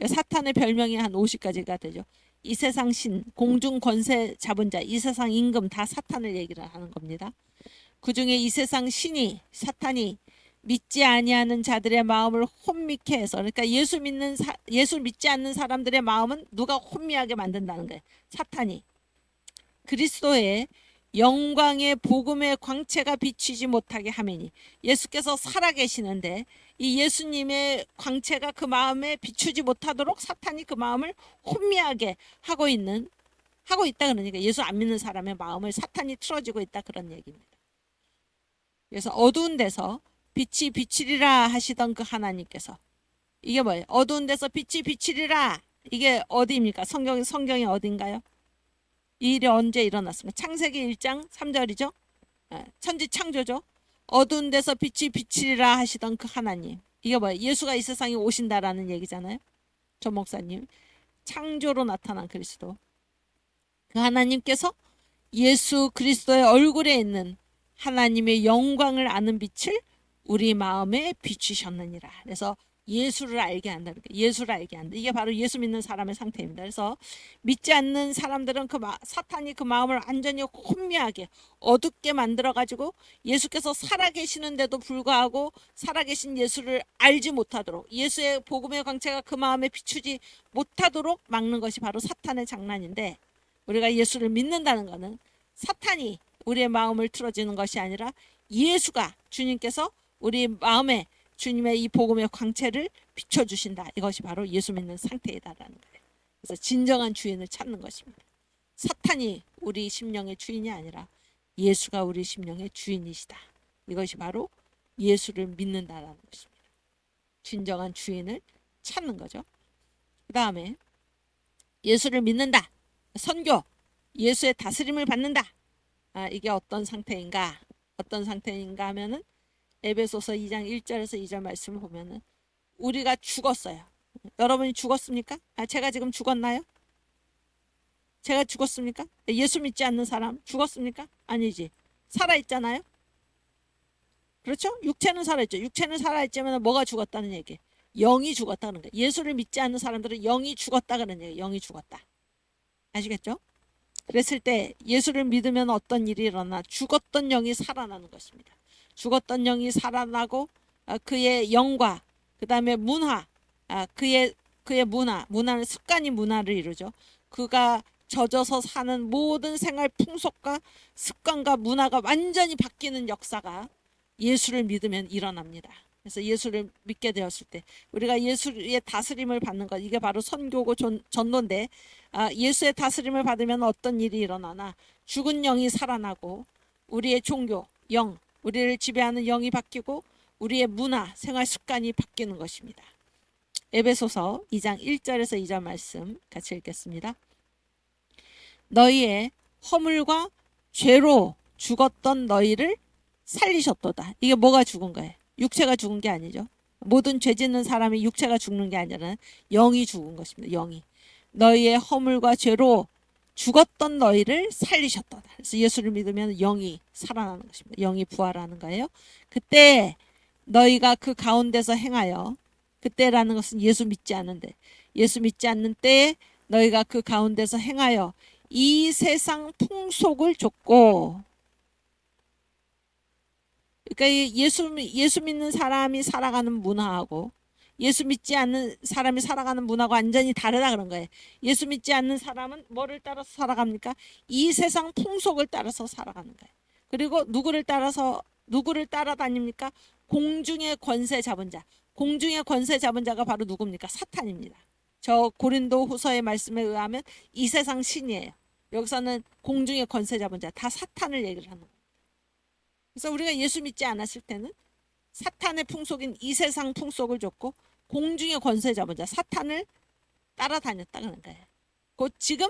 사탄의 별명이 한 50가지가 되죠. 이 세상 신, 공중 권세 잡은 자, 이 세상 임금 다 사탄을 얘기를 하는 겁니다. 그 중에 이 세상 신이, 사탄이 믿지 아니하는 자들의 마음을 혼미케 해서, 그러니까 예수 믿지 않는 사람들의 마음은 누가 혼미하게 만든다는 거예요. 사탄이. 그리스도의 영광의 복음의 광채가 비치지 못하게 하매니, 예수께서 살아계시는데 이 예수님의 광채가 그 마음에 비추지 못하도록 사탄이 그 마음을 혼미하게 하고 있다. 그러니까 예수 안 믿는 사람의 마음을 사탄이 틀어지고 있다 그런 얘기입니다. 그래서 어두운 데서 빛이 비치리라 하시던 그 하나님께서, 이게 뭐예요? 어두운 데서 빛이 비치리라, 이게 어디입니까? 성경이 어딘가요? 이 일이 언제 일어났습니까? 창세기 1장 3절이죠. 천지창조죠. 어두운 데서 빛이 비치리라 하시던 그 하나님, 이게 뭐예요? 예수가 이 세상에 오신다라는 얘기잖아요. 전 목사님, 창조로 나타난 그리스도, 그 하나님께서 예수 그리스도의 얼굴에 있는 하나님의 영광을 아는 빛을 우리 마음에 비추셨느니라. 그래서 예수를 알게 한다는 거예요. 예수를 알게 한다. 이게 바로 예수 믿는 사람의 상태입니다. 그래서 믿지 않는 사람들은 사탄이 그 마음을 완전히 혼미하게 어둡게 만들어가지고 예수께서 살아계시는데도 불구하고 살아계신 예수를 알지 못하도록, 예수의 복음의 광채가 그 마음에 비추지 못하도록 막는 것이 바로 사탄의 장난인데, 우리가 예수를 믿는다는 것은 사탄이 우리의 마음을 틀어주는 것이 아니라 예수가, 주님께서 우리 마음에 주님의 이 복음의 광채를 비춰주신다. 이것이 바로 예수 믿는 상태이다라는 거예요. 그래서 진정한 주인을 찾는 것입니다. 사탄이 우리 심령의 주인이 아니라 예수가 우리 심령의 주인이시다. 이것이 바로 예수를 믿는다라는 것입니다. 진정한 주인을 찾는 거죠. 그 다음에 예수를 믿는다. 선교, 예수의 다스림을 받는다. 이게 어떤 상태인가? 어떤 상태인가 하면은 에베소서 2장 1절에서 2절 말씀을 보면은 우리가 죽었어요. 여러분이 죽었습니까? 제가 지금 죽었나요? 제가 죽었습니까? 예수 믿지 않는 사람 죽었습니까? 아니지. 살아있잖아요. 그렇죠? 육체는 살아있죠. 육체는 살아있지만 뭐가 죽었다는 얘기? 영이 죽었다는 거예요. 예수를 믿지 않는 사람들은 영이 죽었다 그러는 얘기예요. 영이 죽었다. 아시겠죠? 그랬을 때 예수를 믿으면 어떤 일이 일어나? 죽었던 영이 살아나는 것입니다. 죽었던 영이 살아나고 그의 영과 그 다음에 문화, 그의 문화는 습관이 문화를 이루죠. 그가 젖어서 사는 모든 생활 풍속과 습관과 문화가 완전히 바뀌는 역사가 예수를 믿으면 일어납니다. 그래서 예수를 믿게 되었을 때 우리가 예수의 다스림을 받는 것, 이게 바로 선교고 전도인데, 예수의 다스림을 받으면 어떤 일이 일어나나? 죽은 영이 살아나고 우리의 종교, 영, 우리를 지배하는 영이 바뀌고 우리의 문화, 생활 습관이 바뀌는 것입니다. 에베소서 2장 1절에서 2절 말씀 같이 읽겠습니다. 너희의 허물과 죄로 죽었던 너희를 살리셨도다. 이게 뭐가 죽은 거예요? 육체가 죽은 게 아니죠. 모든 죄 짓는 사람이 육체가 죽는 게 아니라 영이 죽은 것입니다. 영이. 너희의 허물과 죄로 죽었던 너희를 살리셨다. 그래서 예수를 믿으면 영이 살아나는 것입니다. 영이 부활하는 거예요. 그때 너희가 그 가운데서 행하여, 그때라는 것은 예수 믿지 않는데, 예수 믿지 않는 때에 너희가 그 가운데서 행하여 이 세상 풍속을 좇고, 그러니까 예수 믿는 사람이 살아가는 문화하고 예수 믿지 않는 사람이 살아가는 문화가 완전히 다르다 그런 거예요. 예수 믿지 않는 사람은 뭐를 따라서 살아갑니까? 이 세상 풍속을 따라서 살아가는 거예요. 그리고 누구를 따라다닙니까? 공중의 권세 잡은 자. 공중의 권세 잡은 자가 바로 누굽니까? 사탄입니다. 저 고린도 후서의 말씀에 의하면 이 세상 신이에요. 여기서는 공중의 권세 잡은 자, 다 사탄을 얘기를 하는 거예요. 그래서 우리가 예수 믿지 않았을 때는 사탄의 풍속인 이 세상 풍속을 줬고 공중의 권세 잡은 자, 사탄을 따라다녔다는 거예요. 곧 지금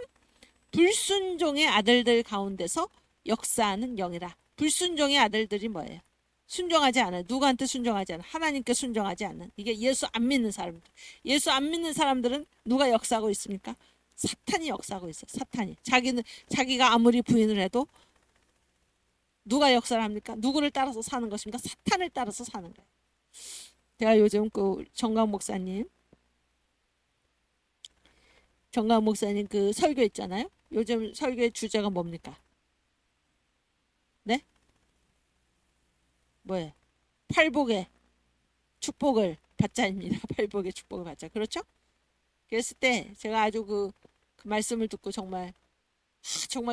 불순종의 아들들 가운데서 역사하는 영이라. 불순종의 아들들이 뭐예요? 순종하지 않아요. 누구한테 순종하지 않아요? 하나님께 순종하지 않는. 이게 예수 안 믿는 사람들. 예수 안 믿는 사람들은 누가 역사하고 있습니까? 사탄이 역사하고 있어요. 사탄이. 자기가 아무리 부인을 해도 누가 역사를 합니까? 누구를 따라서 사는 것입니까? 사탄을 따라서 사는 거예요. 제가 요즘 그 정강 목사님 그 설교 있잖아요. 요즘 설교의 주제가 뭡니까? 네? 뭐예요? 팔복의 축복을 받자입니다. 팔복의 축복을 받자. 그렇죠? 그랬을 때 제가 아주 그 말씀을 듣고 정말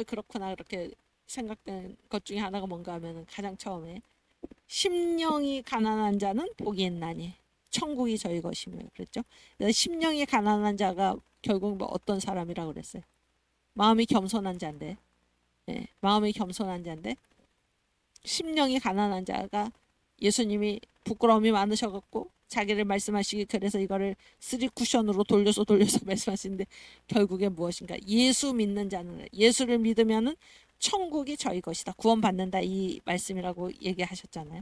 그렇구나 그렇게 생각된 것 중에 하나가 뭔가 하면, 가장 처음에 심령이 가난한 자는 복이 있나니 천국이 저희 것이며 그랬죠. 심령이 가난한 자가 결국 뭐 어떤 사람이라고 그랬어요? 마음이 겸손한 자인데, 마음이 겸손한 자인데 심령이 가난한 자가, 예수님이 부끄러움이 많으셔갖고 자기를 말씀하시기, 그래서 이거를 3쿠션으로 돌려서 말씀하시는데 결국에 무엇인가? 예수 믿는 자는, 예수를 믿으면은 천국이 저희 것이다, 구원받는다, 이 말씀이라고 얘기하셨잖아요.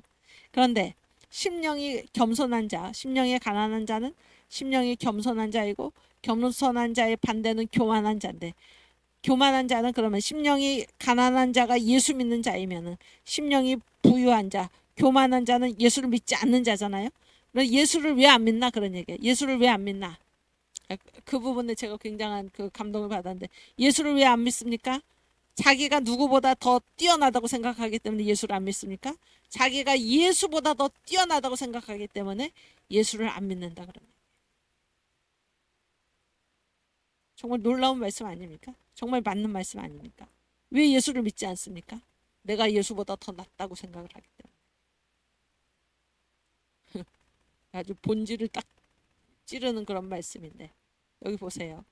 그런데 심령이 겸손한 자, 심령이 가난한 자는 심령이 겸손한 자이고, 겸손한 자의 반대는 교만한 자인데, 교만한 자는 그러면 심령이 가난한 자가 예수 믿는 자이면은 심령이 부유한 자, 교만한 자는 예수를 믿지 않는 자잖아요. 그럼 예수를 왜 안 믿나 그런 얘기예요. 예수를 왜 안 믿나? 그 부분에 제가 굉장한 그 감동을 받았는데 예수를 왜 안 믿습니까? 자기가 누구보다 더 뛰어나다고 생각하기 때문에 예수를 안 믿습니까? 자기가 예수보다 더 뛰어나다고 생각하기 때문에 예수를 안 믿는다 그러면 정말 놀라운 말씀 아닙니까? 정말 맞는 말씀 아닙니까? 왜 예수를 믿지 않습니까? 내가 예수보다 더 낫다고 생각을 하기 때문에 아주 본질을 딱 찌르는 그런 말씀인데 여기 보세요.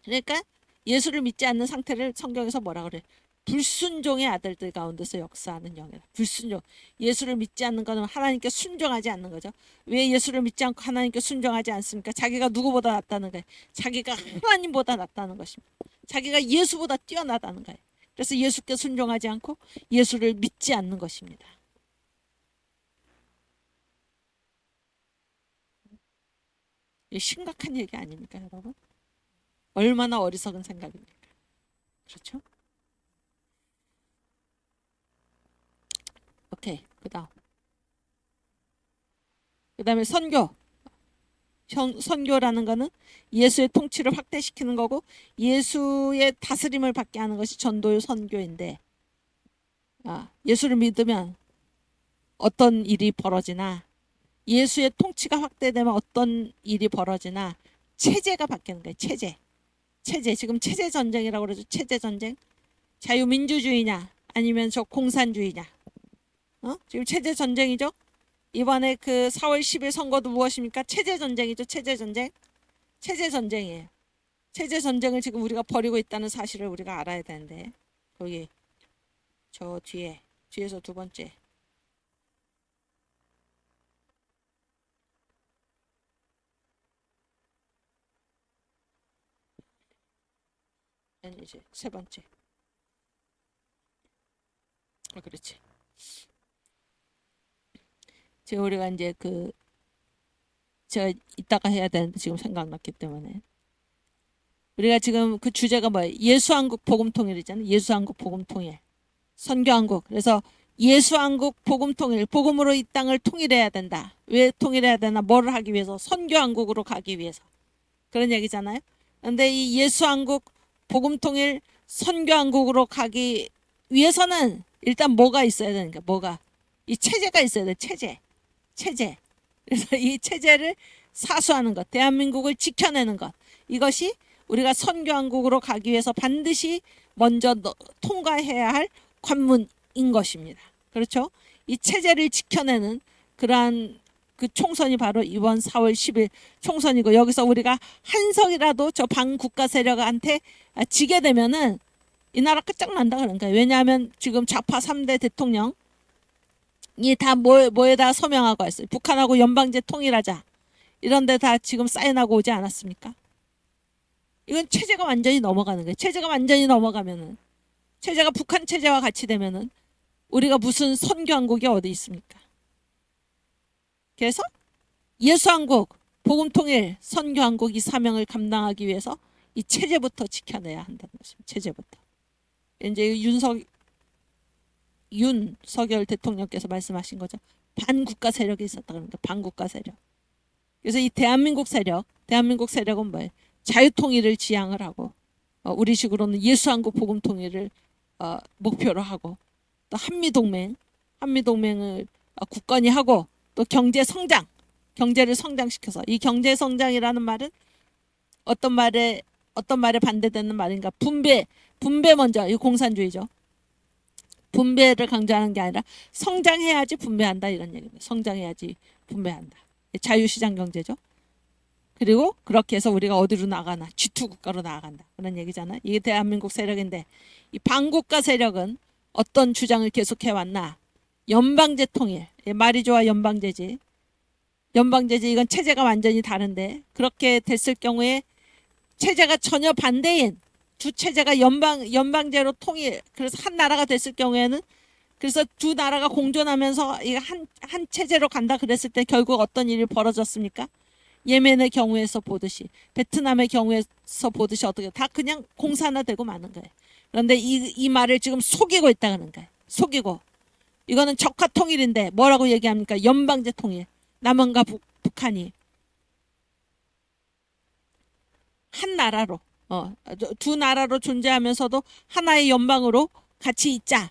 그러니까 예수를 믿지 않는 상태를 성경에서 뭐라 그래? 불순종의 아들들 가운데서 역사하는 영이다. 불순종. 예수를 믿지 않는 것은 하나님께 순종하지 않는 거죠. 왜 예수를 믿지 않고 하나님께 순종하지 않습니까? 자기가 누구보다 낫다는 거예요. 자기가 하나님보다 낫다는 것입니다. 자기가 예수보다 뛰어나다는 거예요. 그래서 예수께 순종하지 않고 예수를 믿지 않는 것입니다. 이 심각한 얘기 아닙니까, 여러분? 얼마나 어리석은 생각입니까? 그렇죠? 오케이. 그다음에 선교라는 거는 예수의 통치를 확대시키는 거고 예수의 다스림을 받게 하는 것이 전도요 선교인데 예수를 믿으면 어떤 일이 벌어지나 예수의 통치가 확대되면 어떤 일이 벌어지나 체제가 바뀌는 거예요. 체제 지금 체제 전쟁이라고 그러죠. 체제 전쟁. 자유민주주의냐 아니면 저 공산주의냐. 지금 체제 전쟁이죠. 이번에 그 4월 10일 선거도 무엇입니까? 체제 전쟁이죠. 체제 전쟁. 체제 전쟁이에요. 체제 전쟁을 지금 우리가 벌이고 있다는 사실을 우리가 알아야 되는데 거기 저 뒤에서 두 번째 이제 세 번째 그렇지. 지금 우리가 이제 제가 이따가 해야 되는데 지금 생각났기 때문에 우리가 지금 그 주제가 뭐예요? 예수한국 복음통일이잖아요. 예수한국 복음통일. 선교한국. 그래서 예수한국 복음통일. 복음으로 이 땅을 통일해야 된다. 왜 통일해야 되나? 뭐를 하기 위해서? 선교한국으로 가기 위해서. 그런 얘기잖아요. 그런데 이 예수한국 복음통일 선교한국으로 가기 위해서는 일단 뭐가 있어야 되는가? 뭐가? 이 체제가 있어야 돼. 체제. 그래서 이 체제를 사수하는 것. 대한민국을 지켜내는 것. 이것이 우리가 선교한국으로 가기 위해서 반드시 먼저 통과해야 할 관문인 것입니다. 그렇죠? 이 체제를 지켜내는 그러한 그 총선이 바로 이번 4월 10일 총선이고 여기서 우리가 한 석이라도 저 반국가 세력한테 지게 되면은 이 나라 끝장난다 그런 거예요. 왜냐하면 지금 좌파 3대 대통령이 다 뭐에다 서명하고 있어요. 북한하고 연방제 통일하자. 이런 데 다 지금 사인하고 오지 않았습니까? 이건 체제가 완전히 넘어가는 거예요. 체제가 완전히 넘어가면은 체제가 북한 체제와 같이 되면은 우리가 무슨 선교한국이 어디 있습니까? 그래서 예수한국, 복음통일, 선교한국 이 사명을 감당하기 위해서 이 체제부터 지켜내야 한다는 것입니다. 체제부터. 이제 윤석열 대통령께서 말씀하신 거죠. 반국가 세력이 있었다 그러니까 반국가 세력. 그래서 이 대한민국 세력은 뭐예요? 자유통일을 지향을 하고 우리식으로는 예수한국 복음통일을 목표로 하고 또 한미동맹을 굳건히 하고 또 경제를 성장시켜서 이 경제성장이라는 말은 어떤 말에 반대되는 말인가? 분배 먼저 이 공산주의죠. 분배를 강조하는 게 아니라 성장해야지 분배한다 이런 얘기입니다. 성장해야지 분배한다. 자유시장 경제죠. 그리고 그렇게 해서 우리가 어디로 나가나 G2 국가로 나아간다 그런 얘기잖아요. 이게 대한민국 세력인데 이 반국가 세력은 어떤 주장을 계속해 왔나? 연방제 통일. 말이 좋아 연방제지 이건 체제가 완전히 다른데 그렇게 됐을 경우에 체제가 전혀 반대인 두 체제가 연방제로 통일 그래서 한 나라가 됐을 경우에는 그래서 두 나라가 공존하면서 한 체제로 간다 그랬을 때 결국 어떤 일이 벌어졌습니까? 예멘의 경우에서 보듯이, 베트남의 경우에서 보듯이 어떻게 다 그냥 공산화되고 마는 거예요. 그런데 이 말을 지금 속이고 있다는 거예요. 속이고. 이거는 적화 통일인데 뭐라고 얘기합니까? 연방제 통일. 남한과 북한이 한 나라로, 두 나라로 존재하면서도 하나의 연방으로 같이 있자.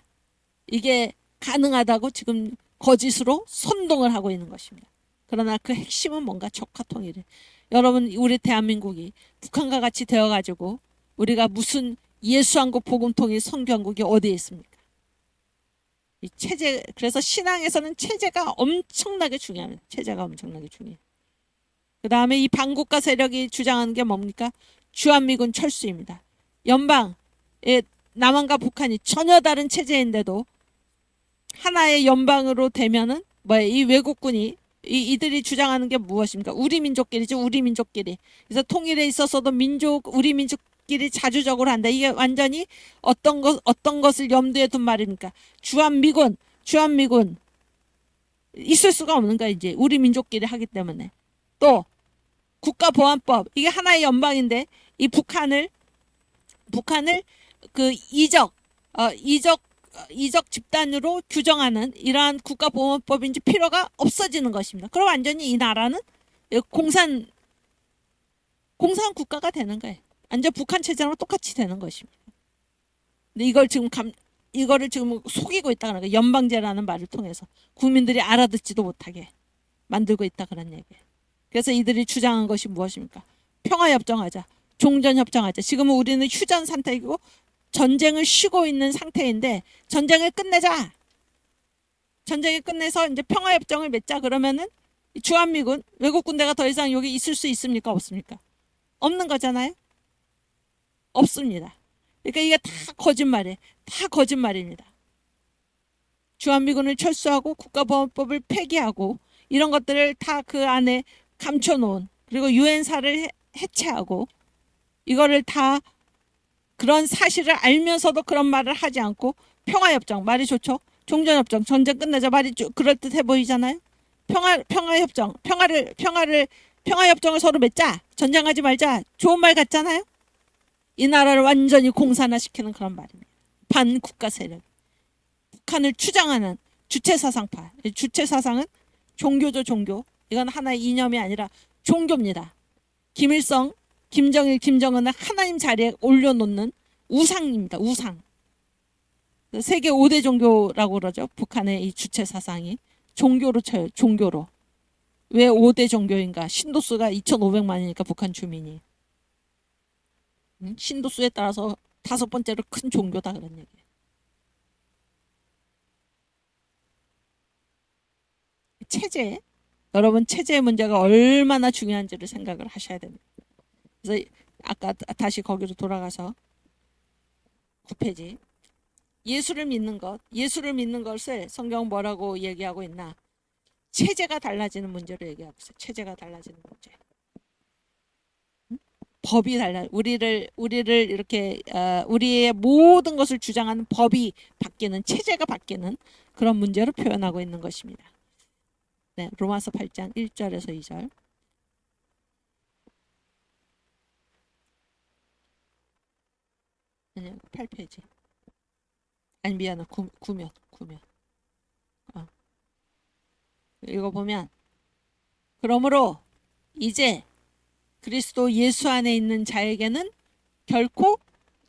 이게 가능하다고 지금 거짓으로 선동을 하고 있는 것입니다. 그러나 그 핵심은 뭔가 적화 통일이에요. 여러분, 우리 대한민국이 북한과 같이 되어가지고 우리가 무슨 예수한국 복음통일 선교한국이 어디에 있습니까? 이 체제, 그래서 신앙에서는 체제가 엄청나게 중요합니다. 체제가 엄청나게 중요해요. 그 다음에 이 반국가 세력이 주장하는 게 뭡니까? 주한미군 철수입니다. 연방, 남한과 북한이 전혀 다른 체제인데도 하나의 연방으로 되면은 이 외국군이 이들이 주장하는 게 무엇입니까? 우리 민족끼리죠. 우리 민족끼리. 그래서 통일에 있어서도 우리 민족끼리 자주적으로 한다. 이게 완전히 어떤 것을 염두에 둔 말입니까? 주한미군 있을 수가 없는 거야. 이제 우리 민족끼리 하기 때문에. 또 국가보안법, 이게 하나의 연방인데 이 북한을 그 이적 집단으로 규정하는 이러한 국가보안법인지 필요가 없어지는 것입니다. 그럼 완전히 이 나라는 공산 국가가 되는 거예요. 완전 북한 체제랑 똑같이 되는 것입니다. 근데 이거를 지금 속이고 있다 그러니까 연방제라는 말을 통해서 국민들이 알아듣지도 못하게 만들고 있다 그런 얘기예요. 그래서 이들이 주장한 것이 무엇입니까? 평화협정하자, 종전협정하자. 지금은 우리는 휴전 상태이고 전쟁을 쉬고 있는 상태인데 전쟁을 끝내자. 전쟁을 끝내서 이제 평화협정을 맺자. 그러면은 주한미군 외국 군대가 더 이상 여기 있을 수 있습니까? 없습니까? 없는 거잖아요. 없습니다. 그러니까 이게 다 거짓말이에요. 다 거짓말입니다. 주한미군을 철수하고 국가보안법을 폐기하고 이런 것들을 다 그 안에 감춰놓은, 그리고 유엔사를 해체하고 이거를 다 그런 사실을 알면서도 그런 말을 하지 않고 평화협정 말이 좋죠. 종전협정 전쟁 끝내자 말이 그럴듯해 보이잖아요. 평화협정 평화협정을 서로 맺자, 전쟁하지 말자, 좋은 말 같잖아요. 이 나라를 완전히 공산화시키는 그런 말입니다. 반국가 세력, 북한을 추장하는 주체사상파. 주체사상은 종교죠. 종교. 이건 하나의 이념이 아니라 종교입니다. 김일성, 김정일, 김정은을 하나님 자리에 올려놓는 우상입니다. 우상. 세계 5대 종교라고 그러죠. 북한의 이 주체사상이 종교로 쳐요. 종교로. 왜 5대 종교인가? 신도수가 2,500만이니까 북한 주민이. 신도수에 따라서 5번째로 큰 종교다 그런 얘기예요. 체제, 여러분 체제의 문제가 얼마나 중요한지를 생각을 하셔야 됩니다. 그래서 아까 다시 거기로 돌아가서 9페이지. 예수를 믿는 것을 성경 뭐라고 얘기하고 있나? 체제가 달라지는 문제로 얘기하고 있어요. 체제가 달라지는 문제. 법이 달라. 우리를 이렇게 우리의 모든 것을 주장하는 법이 바뀌는, 체제가 바뀌는 그런 문제로 표현하고 있는 것입니다. 네, 로마서 8장 1절에서 2절. 아니요, 8페이지. 아니 미안해, 9면. 이거 보면, 그러므로 이제 그리스도 예수 안에 있는 자에게는 결코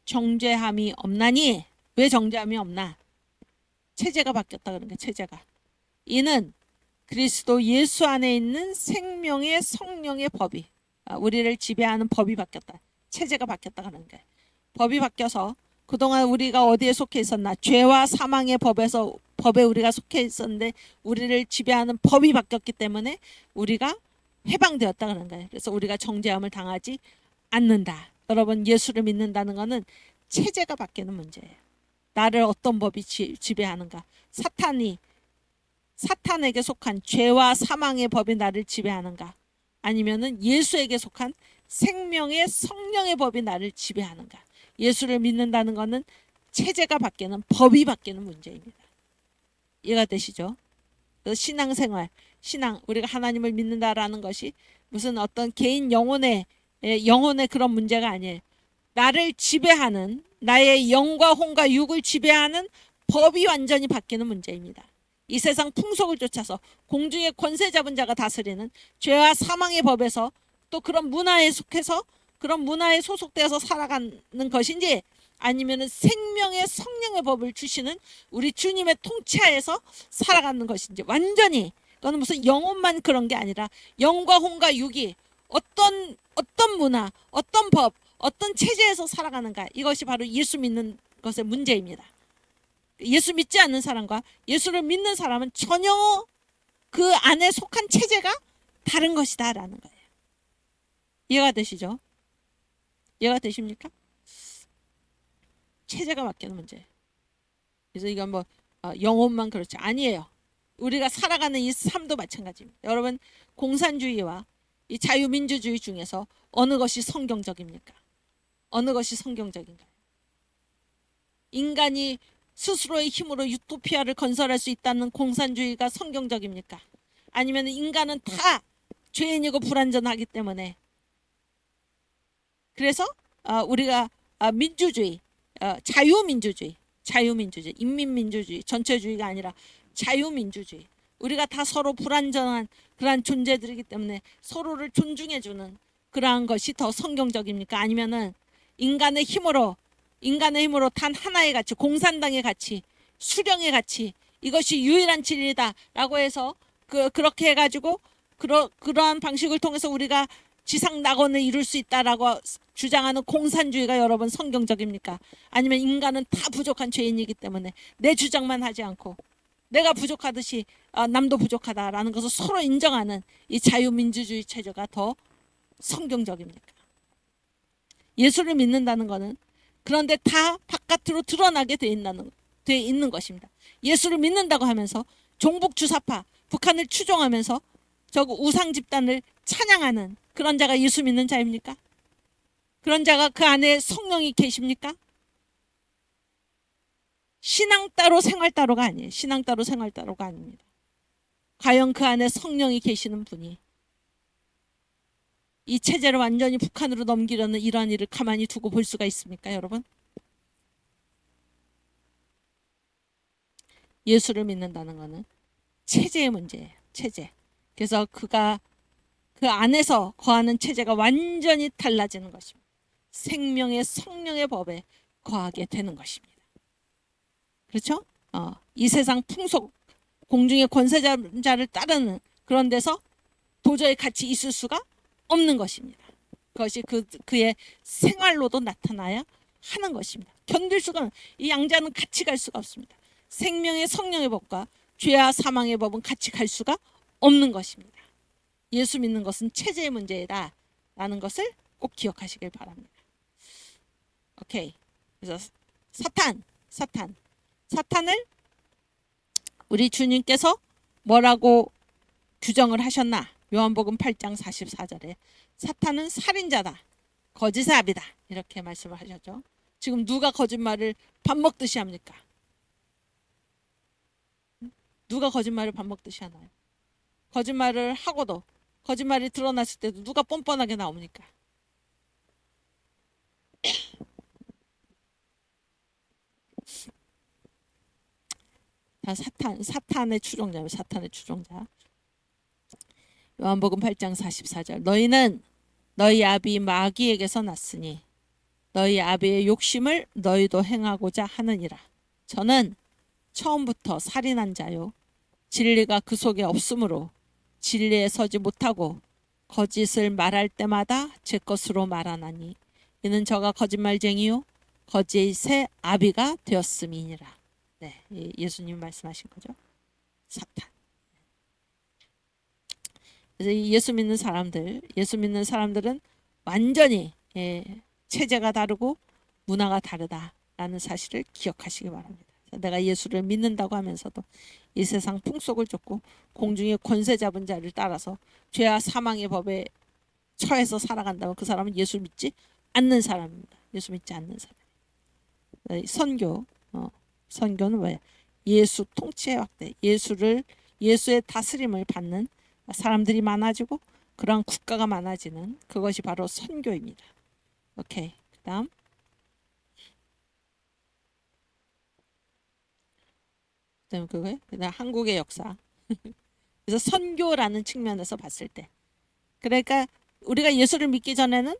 정죄함이 없나니. 왜 정죄함이 없나? 체제가 바뀌었다 그런 게, 체제가. 이는 그리스도 예수 안에 있는 생명의 성령의 법이, 우리를 지배하는 법이 바뀌었다. 체제가 바뀌었다 그런 게. 법이 바뀌어서 그동안 우리가 어디에 속해 있었나? 죄와 사망의 법에 우리가 속해 있었는데 우리를 지배하는 법이 바뀌었기 때문에 우리가 해방되었다 그런 거예요. 그래서 우리가 정죄함을 당하지 않는다. 여러분, 예수를 믿는다는 것은 체제가 바뀌는 문제예요. 나를 어떤 법이 지배하는가? 사탄에게 속한 죄와 사망의 법이 나를 지배하는가? 아니면은 예수에게 속한 생명의 성령의 법이 나를 지배하는가? 예수를 믿는다는 것은 체제가 바뀌는, 법이 바뀌는 문제입니다. 이해가 되시죠? 신앙생활, 우리가 하나님을 믿는다라는 것이 무슨 어떤 개인 영혼의 그런 문제가 아니에요. 나를 지배하는, 나의 영과 혼과 육을 지배하는 법이 완전히 바뀌는 문제입니다. 이 세상 풍속을 쫓아서 공중의 권세 잡은 자가 다스리는 죄와 사망의 법에서 또 그런 문화에 속해서 그런 문화에 소속되어서 살아가는 것인지, 아니면은 생명의 성령의 법을 주시는 우리 주님의 통치하에서 살아가는 것인지, 완전히 그거는 무슨 영혼만 그런 게 아니라 영과 혼과 육이 어떤 문화, 어떤 법, 어떤 체제에서 살아가는가, 이것이 바로 예수 믿는 것의 문제입니다. 예수 믿지 않는 사람과 예수를 믿는 사람은 전혀 그 안에 속한 체제가 다른 것이다 라는 거예요. 이해가 되시죠? 이해가 되십니까? 체제가 바뀌는 문제. 그래서 이건 뭐 영혼만 그렇지 아니에요. 우리가 살아가는 이 삶도 마찬가지입니다. 여러분, 공산주의와 이 자유민주주의 중에서 어느 것이 성경적입니까? 어느 것이 성경적인가요? 인간이 스스로의 힘으로 유토피아를 건설할 수 있다는 공산주의가 성경적입니까? 아니면 인간은 다 죄인이고 불완전하기 때문에, 그래서 우리가 민주주의, 자유민주주의, 인민민주주의, 전체주의가 아니라 자유민주주의, 우리가 다 서로 불완전한 그러한 존재들이기 때문에 서로를 존중해주는 그러한 것이 더 성경적입니까? 아니면은 인간의 힘으로 단 하나의 가치, 공산당의 가치, 수령의 가치, 이것이 유일한 진리다라고 해서 그렇게 해가지고 그러한 방식을 통해서 우리가 지상 낙원을 이룰 수 있다라고 주장하는 공산주의가 여러분 성경적입니까? 아니면 인간은 다 부족한 죄인이기 때문에 내 주장만 하지 않고 내가 부족하듯이 남도 부족하다라는 것을 서로 인정하는 이 자유민주주의 체제가 더 성경적입니까? 예수를 믿는다는 것은 그런데 다 바깥으로 드러나게 돼 있는 것입니다. 예수를 믿는다고 하면서 종북주사파, 북한을 추종하면서 저 우상 집단을 찬양하는 그런 자가 예수 믿는 자입니까? 그런 자가 그 안에 성령이 계십니까? 신앙 따로 생활 따로가 아니에요. 신앙 따로 생활 따로가 아닙니다. 과연 그 안에 성령이 계시는 분이 이 체제를 완전히 북한으로 넘기려는 이러한 일을 가만히 두고 볼 수가 있습니까, 여러분? 예수를 믿는다는 것은 체제의 문제예요. 체제. 그래서 그가 그 안에서 거하는 체제가 완전히 달라지는 것입니다. 생명의 성령의 법에 거하게 되는 것입니다. 그렇죠? 이 세상 풍속, 공중의 권세자를 따르는 그런 데서 도저히 같이 있을 수가 없는 것입니다. 그것이 그의 생활로도 나타나야 하는 것입니다. 견딜 수가, 이 양자는 같이 갈 수가 없습니다. 생명의 성령의 법과 죄와 사망의 법은 같이 갈 수가 없는 것입니다. 예수 믿는 것은 체제의 문제다 라는 것을 꼭 기억하시길 바랍니다. 오케이. 그래서 사탄을 우리 주님께서 뭐라고 규정을 하셨나? 요한복음 8장 44절에 사탄은 살인자다, 거짓의 아비다, 이렇게 말씀을 하셨죠. 지금 누가 거짓말을 밥 먹듯이 합니까? 누가 거짓말을 밥 먹듯이 하나요? 거짓말을 하고도 거짓말이 드러났을 때도 누가 뻔뻔하게 나옵니까? 다 사탄의 추종자예요. 사탄의 추종자. 요한복음 8장 44절. 너희는 너희 아비 마귀에게서 났으니 너희 아비의 욕심을 너희도 행하고자 하느니라. 저는 처음부터 살인한 자요, 진리가 그 속에 없으므로 진리에 서지 못하고 거짓을 말할 때마다 제 것으로 말하나니 이는 저가 거짓말쟁이요 거짓의 아비가 되었음이니라. 네, 예수님 말씀하신 거죠. 사탄. 그래서 예수 믿는 사람들은 완전히 체제가 다르고 문화가 다르다라는 사실을 기억하시기 바랍니다. 내가 예수를 믿는다고 하면서도 이 세상 풍속을 쫓고 공중의 권세 잡은 자를 따라서 죄와 사망의 법에 처해서 살아간다면 그 사람은 예수 믿지 않는 사람입니다. 예수 믿지 않는 사람. 선교는 왜? 예수 통치의 확대, 예수의 다스림을 받는 사람들이 많아지고 그런 국가가 많아지는 그것이 바로 선교입니다. 오케이. 그다음 그다음 한국의 역사. 그래서 선교라는 측면에서 봤을 때, 그러니까 우리가 예수를 믿기 전에는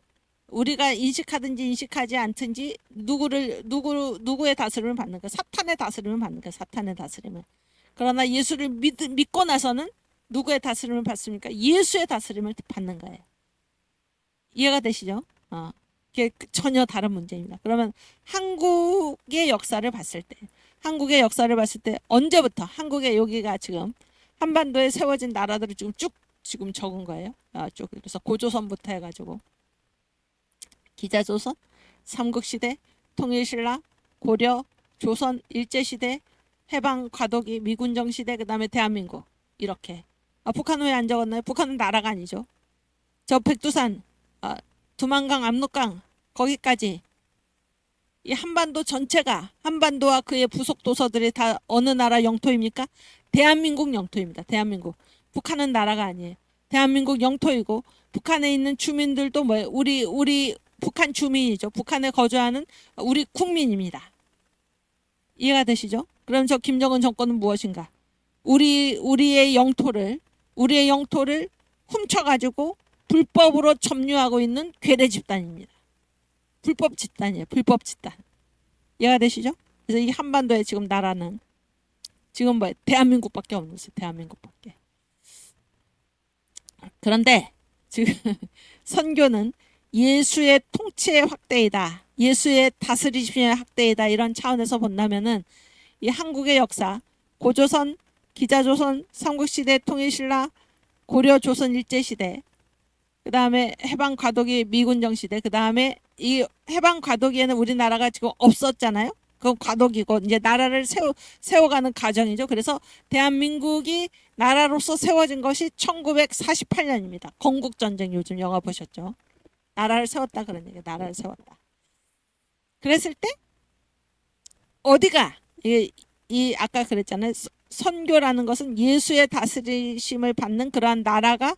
우리가 인식하든지 인식하지 않든지 누구의 다스림을 받는 거, 사탄의 다스림을 받는 거, 사탄의 다스림을. 그러나 예수를 믿고 나서는 누구의 다스림을 받습니까? 예수의 다스림을 받는 거예요. 이해가 되시죠? 이게 전혀 다른 문제입니다. 그러면 한국의 역사를 봤을 때, 언제부터 한국의 여기가 지금 한반도에 세워진 나라들을 지금 적은 거예요. 쭉 그래서 고조선부터 해가지고 기자조선, 삼국시대, 통일신라, 고려, 조선, 일제시대, 해방, 과도기, 미군정시대, 그 다음에 대한민국 이렇게. 북한은 왜 안 적었나요? 북한은 나라가 아니죠. 저 백두산, 두만강, 압록강 거기까지 이 한반도 전체가, 한반도와 그의 부속 도서들이 다 어느 나라 영토입니까? 대한민국 영토입니다. 대한민국. 북한은 나라가 아니에요. 대한민국 영토이고 북한에 있는 주민들도 뭐예요? 우리 북한 주민이죠. 북한에 거주하는 우리 국민입니다. 이해가 되시죠? 그럼 저 김정은 정권은 무엇인가? 우리의 영토를 훔쳐가지고 불법으로 점유하고 있는 괴뢰 집단입니다. 불법 집단이에요. 불법 집단. 이해가 되시죠? 그래서 이 한반도에 지금 나라는 지금 뭐 대한민국밖에 없는 거죠. 대한민국밖에. 그런데 지금 선교는 예수의 통치의 확대이다. 예수의 다스리심의 확대이다. 이런 차원에서 본다면은 이 한국의 역사, 고조선, 기자조선, 삼국시대, 통일신라, 고려, 조선, 일제시대, 그 다음에 해방 과도기, 미군정 시대, 그 다음에 이 해방 과도기에는 우리나라가 지금 없었잖아요. 그건 과도기고 이제 나라를 세워가는 과정이죠. 그래서 대한민국이 나라로서 세워진 것이 1948년입니다. 건국전쟁 요즘 영화 보셨죠? 나라를 세웠다 그런 얘기. 나라를 세웠다. 그랬을 때 어디가 이 아까 그랬잖아요. 선교라는 것은 예수의 다스리심을 받는 그러한 나라가,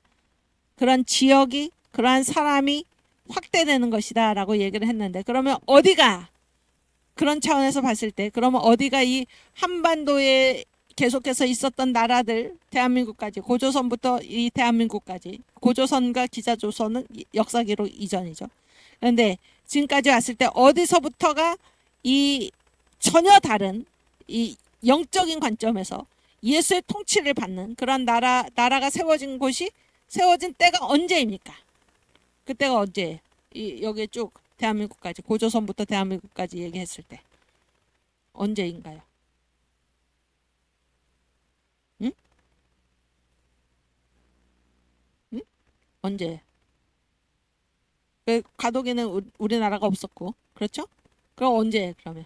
그런 지역이, 그러한 사람이 확대되는 것이다 라고 얘기를 했는데, 그러면 어디가, 그런 차원에서 봤을 때 그러면 어디가 이 한반도에 계속해서 있었던 나라들, 대한민국까지, 고조선부터 이 대한민국까지, 고조선과 기자조선은 역사 기록 이전이죠. 그런데 지금까지 왔을 때 어디서부터가 이 전혀 다른 이 영적인 관점에서 예수의 통치를 받는 그런 나라가 세워진 때가 언제입니까? 그때가 언제? 여기 쭉 대한민국까지, 고조선부터 대한민국까지 얘기했을 때 언제인가요? 응? 응? 언제? 그 과도기는 우리나라가 없었고, 그렇죠? 그럼 언제? 그러면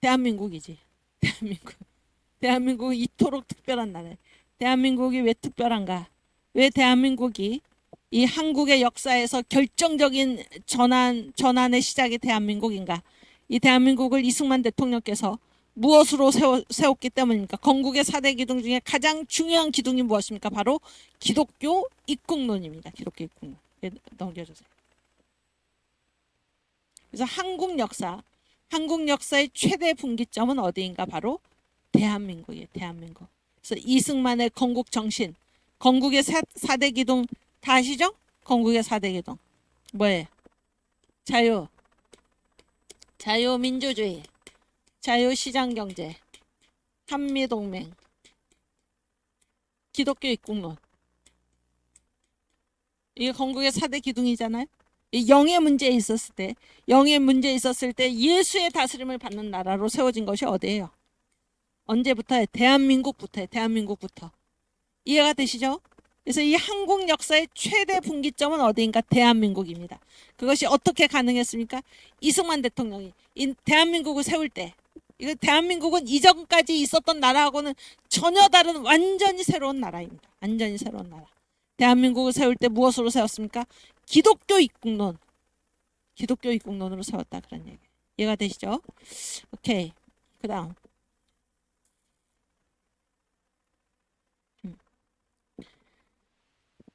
대한민국이지. 대한민국. 대한민국이 이토록 특별한 나라예요. 대한민국이 왜 특별한가? 왜 대한민국이 이 한국의 역사에서 결정적인 전환의 시작이 대한민국인가? 이 대한민국을 이승만 대통령께서 무엇으로 세웠기 때문입니까? 건국의 4대 기둥 중에 가장 중요한 기둥이 무엇입니까? 바로 기독교 입국론입니다. 기독교 입국론. 넘겨주세요. 그래서 한국 역사의 최대 분기점은 어디인가? 바로 대한민국이에요. 대한민국. 그래서 이승만의 건국 정신, 건국의 4대 기둥 다 아시죠? 건국의 4대 기둥 뭐예요? 자유민주주의, 자유시장경제, 한미동맹, 기독교 입국론. 이게 건국의 4대 기둥이잖아요. 영의 문제에 있었을 때 예수의 다스림을 받는 나라로 세워진 것이 어디예요? 언제부터요? 대한민국부터. 이해가 되시죠? 그래서 이 한국 역사의 최대 분기점은 어디인가? 대한민국입니다. 그것이 어떻게 가능했습니까? 이승만 대통령이 이 대한민국을 세울 때, 이거 대한민국은 이전까지 있었던 나라하고는 전혀 다른 완전히 새로운 나라입니다. 완전히 새로운 나라. 대한민국을 세울 때 무엇으로 세웠습니까? 기독교 입국론으로 세웠다 그런 얘기. 이해가 되시죠? 오케이. 그다음.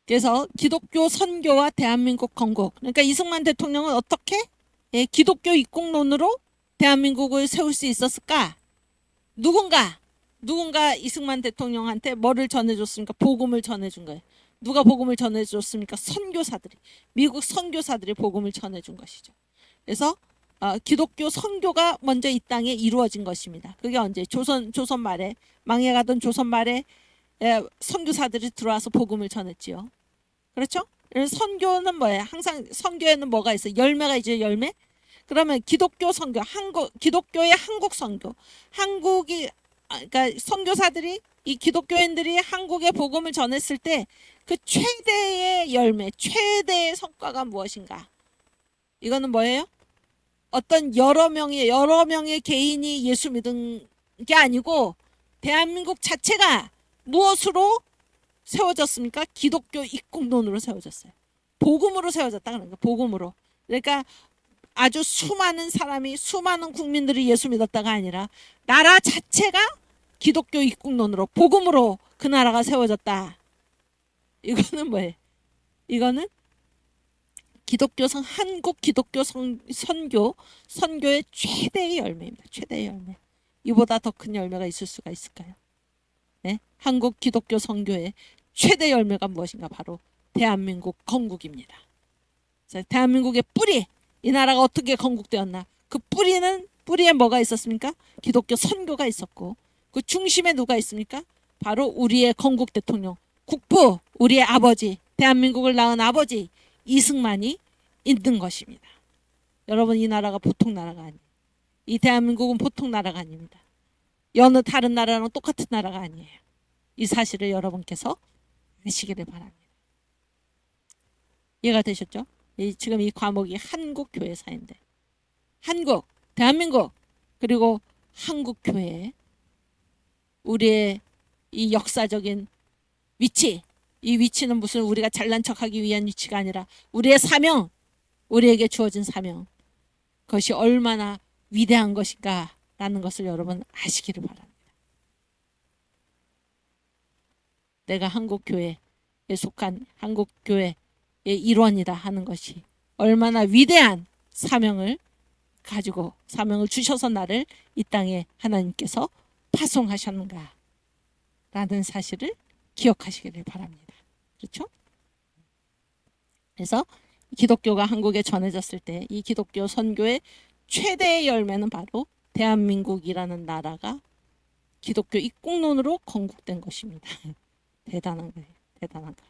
그래서 기독교 선교와 대한민국 건국. 그러니까 이승만 대통령은 어떻게 기독교 입국론으로 대한민국을 세울 수 있었을까? 누군가 이승만 대통령한테 뭐를 전해줬습니까? 복음을 전해준 거예요. 누가 복음을 전해줬습니까? 선교사들이. 미국 선교사들이 복음을 전해준 것이죠. 그래서 기독교 선교가 먼저 이 땅에 이루어진 것입니다. 그게 언제? 조선 말에, 망해가던 조선 말에 선교사들이 들어와서 복음을 전했지요. 그렇죠? 그래서 선교는 뭐예요? 항상 선교에는 뭐가 있어요? 열매가 있죠, 열매. 그러면 기독교 선교, 기독교의 한국 선교, 그러니까 선교사들이 이 기독교인들이 한국에 복음을 전했을 때 그 최대의 열매, 최대의 성과가 무엇인가? 이거는 뭐예요? 어떤 여러 명의 개인이 예수 믿은 게 아니고 대한민국 자체가 무엇으로 세워졌습니까? 기독교 입국론으로 세워졌어요. 복음으로 세워졌다 그러니까 복음으로. 그러니까 아주 수많은 국민들이 예수 믿었다가 아니라 나라 자체가 기독교 입국론으로 복음으로 그 나라가 세워졌다. 이거는 뭐예요? 이거는 한국 기독교 선교의 최대의 열매입니다. 최대의 열매. 이보다 더 큰 열매가 있을 수가 있을까요? 네? 한국 기독교 선교의 최대 열매가 무엇인가? 바로 대한민국 건국입니다. 대한민국의 뿌리, 이 나라가 어떻게 건국되었나? 그 뿌리에 뭐가 있었습니까? 기독교 선교가 있었고, 그 중심에 누가 있습니까? 바로 우리의 건국 대통령, 국부, 우리의 아버지, 대한민국을 낳은 아버지 이승만이 있는 것입니다. 여러분, 이 나라가 보통 나라가 아니에요. 이 대한민국은 보통 나라가 아닙니다. 여느 다른 나라랑 똑같은 나라가 아니에요. 이 사실을 여러분께서 아시기를 바랍니다. 이해가 되셨죠? 지금 이 과목이 한국교회사인데, 대한민국, 그리고 한국교회, 우리의 이 역사적인 위치, 이 위치는 무슨 우리가 잘난 척하기 위한 위치가 아니라 우리의 사명, 우리에게 주어진 사명, 그것이 얼마나 위대한 것인가 라는 것을 여러분 아시기를 바랍니다. 내가 한국교회에 속한 한국교회의 일원이다 하는 것이 얼마나 위대한 사명을 가지고 사명을 주셔서 나를 이 땅에 하나님께서 파송하셨는가 라는 사실을 기억하시기를 바랍니다. 그렇죠? 그래서 기독교가 한국에 전해졌을 때 이 기독교 선교의 최대의 열매는 바로 대한민국이라는 나라가 기독교 입국론으로 건국된 것입니다. 대단한 거예요. 대단한 거.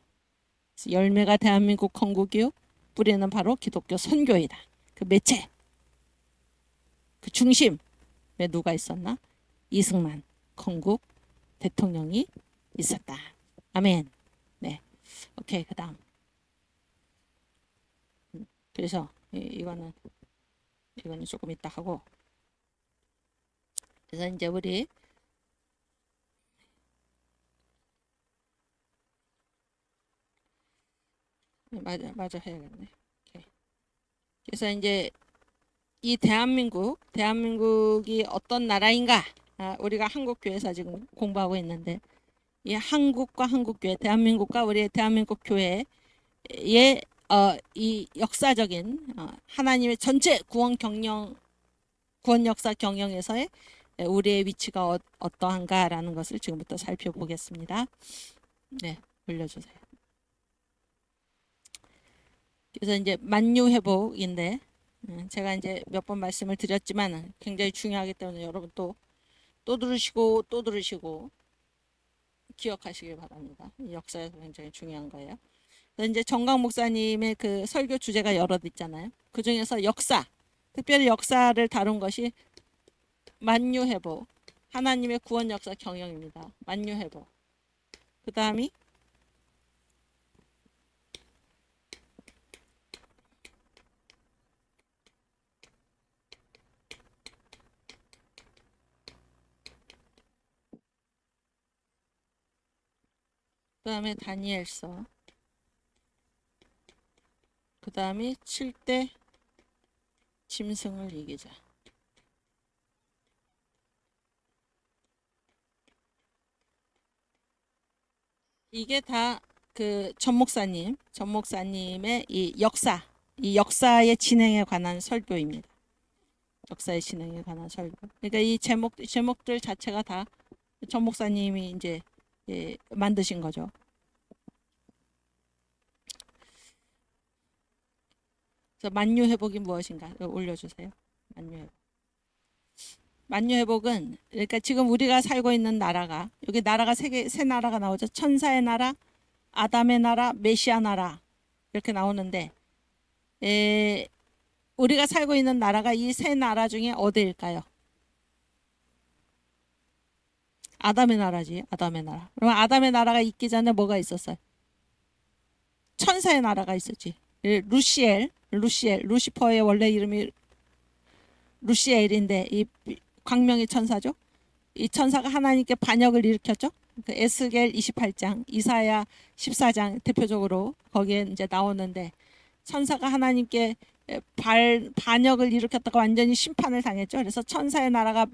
그래서 열매가 대한민국 건국이요, 뿌리는 바로 기독교 선교이다. 그 매체, 그 중심에 누가 있었나? 이승만 건국 대통령이 있었다. 아멘. 네. 오케이, 그다음. 그래서 이거는 조금 이따 하고. 그래서 이제 우리 마저 해야겠네. 오케이. 그래서 이제 이 대한민국이 어떤 나라인가? 우리가 한국교회에서 지금 공부하고 있는데, 이 한국과 한국교회, 대한민국과 우리의 대한민국 교회의 이 역사적인 하나님의 전체 구원 역사 경영에서의 우리의 위치가 어떠한가라는 것을 지금부터 살펴보겠습니다. 네, 올려주세요. 그래서 이제 만유 회복인데, 제가 이제 몇 번 말씀을 드렸지만 굉장히 중요하기 때문에 여러분 또 들으시고 기억하시길 바랍니다. 역사에서 굉장히 중요한 거예요. 그래서 이제 정강 목사님의 그 설교 주제가 여러 있잖아요. 그 중에서 특별히 역사를 다룬 것이 만유 회복, 하나님의 구원 역사 경영입니다. 만유 회복. 그 다음에 다니엘서. 그 다음에 7대 짐승을 이기자. 이게 다 그 전 목사님의 이 역사의 진행에 관한 설교입니다. 역사의 진행에 관한 설교. 그러니까 이 제목들 자체가 다 전 목사님이 이제 만드신 거죠. 그래서 만유 회복이 무엇인가 올려주세요. 만유 회복. 만유 회복은 그러니까 지금 우리가 살고 있는 나라가 여기 나라가 세 나라가 나오죠. 천사의 나라, 아담의 나라, 메시아 나라 이렇게 나오는데 우리가 살고 있는 나라가 이 세 나라 중에 어디일까요? 아담의 나라지. 아담의 나라. 그러면 아담의 나라가 있기 전에 뭐가 있었어요? 천사의 나라가 있었지. 루시퍼의 원래 이름이 루시엘인데 이 광명의 천사죠. 이 천사가 하나님께 반역을 일으켰죠. 그 에스겔 28장, 이사야 14장 대표적으로 거기에 이제 나오는데 천사가 하나님께 반역을 일으켰다가 완전히 심판을 당했죠. 그래서 천사의 나라가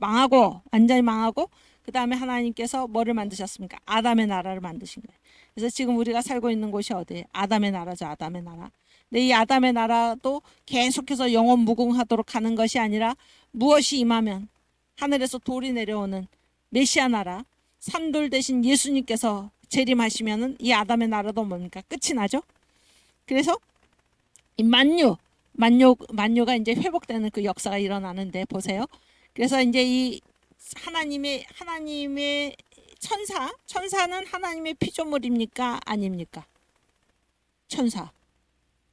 완전히 망하고 그 다음에 하나님께서 뭐를 만드셨습니까? 아담의 나라를 만드신 거예요. 그래서 지금 우리가 살고 있는 곳이 어디예요? 아담의 나라죠. 아담의 나라. 근데 이 아담의 나라도 계속해서 영원 무궁하도록 가는 것이 아니라 무엇이 임하면 하늘에서 돌이 내려오는 메시아 나라, 산돌 대신 예수님께서 재림하시면은 이 아담의 나라도 뭡니까? 끝이 나죠. 그래서 이 만유가 이제 회복되는 그 역사가 일어나는데 보세요. 그래서 이제 이 하나님의 천사는 하나님의 피조물입니까? 아닙니까?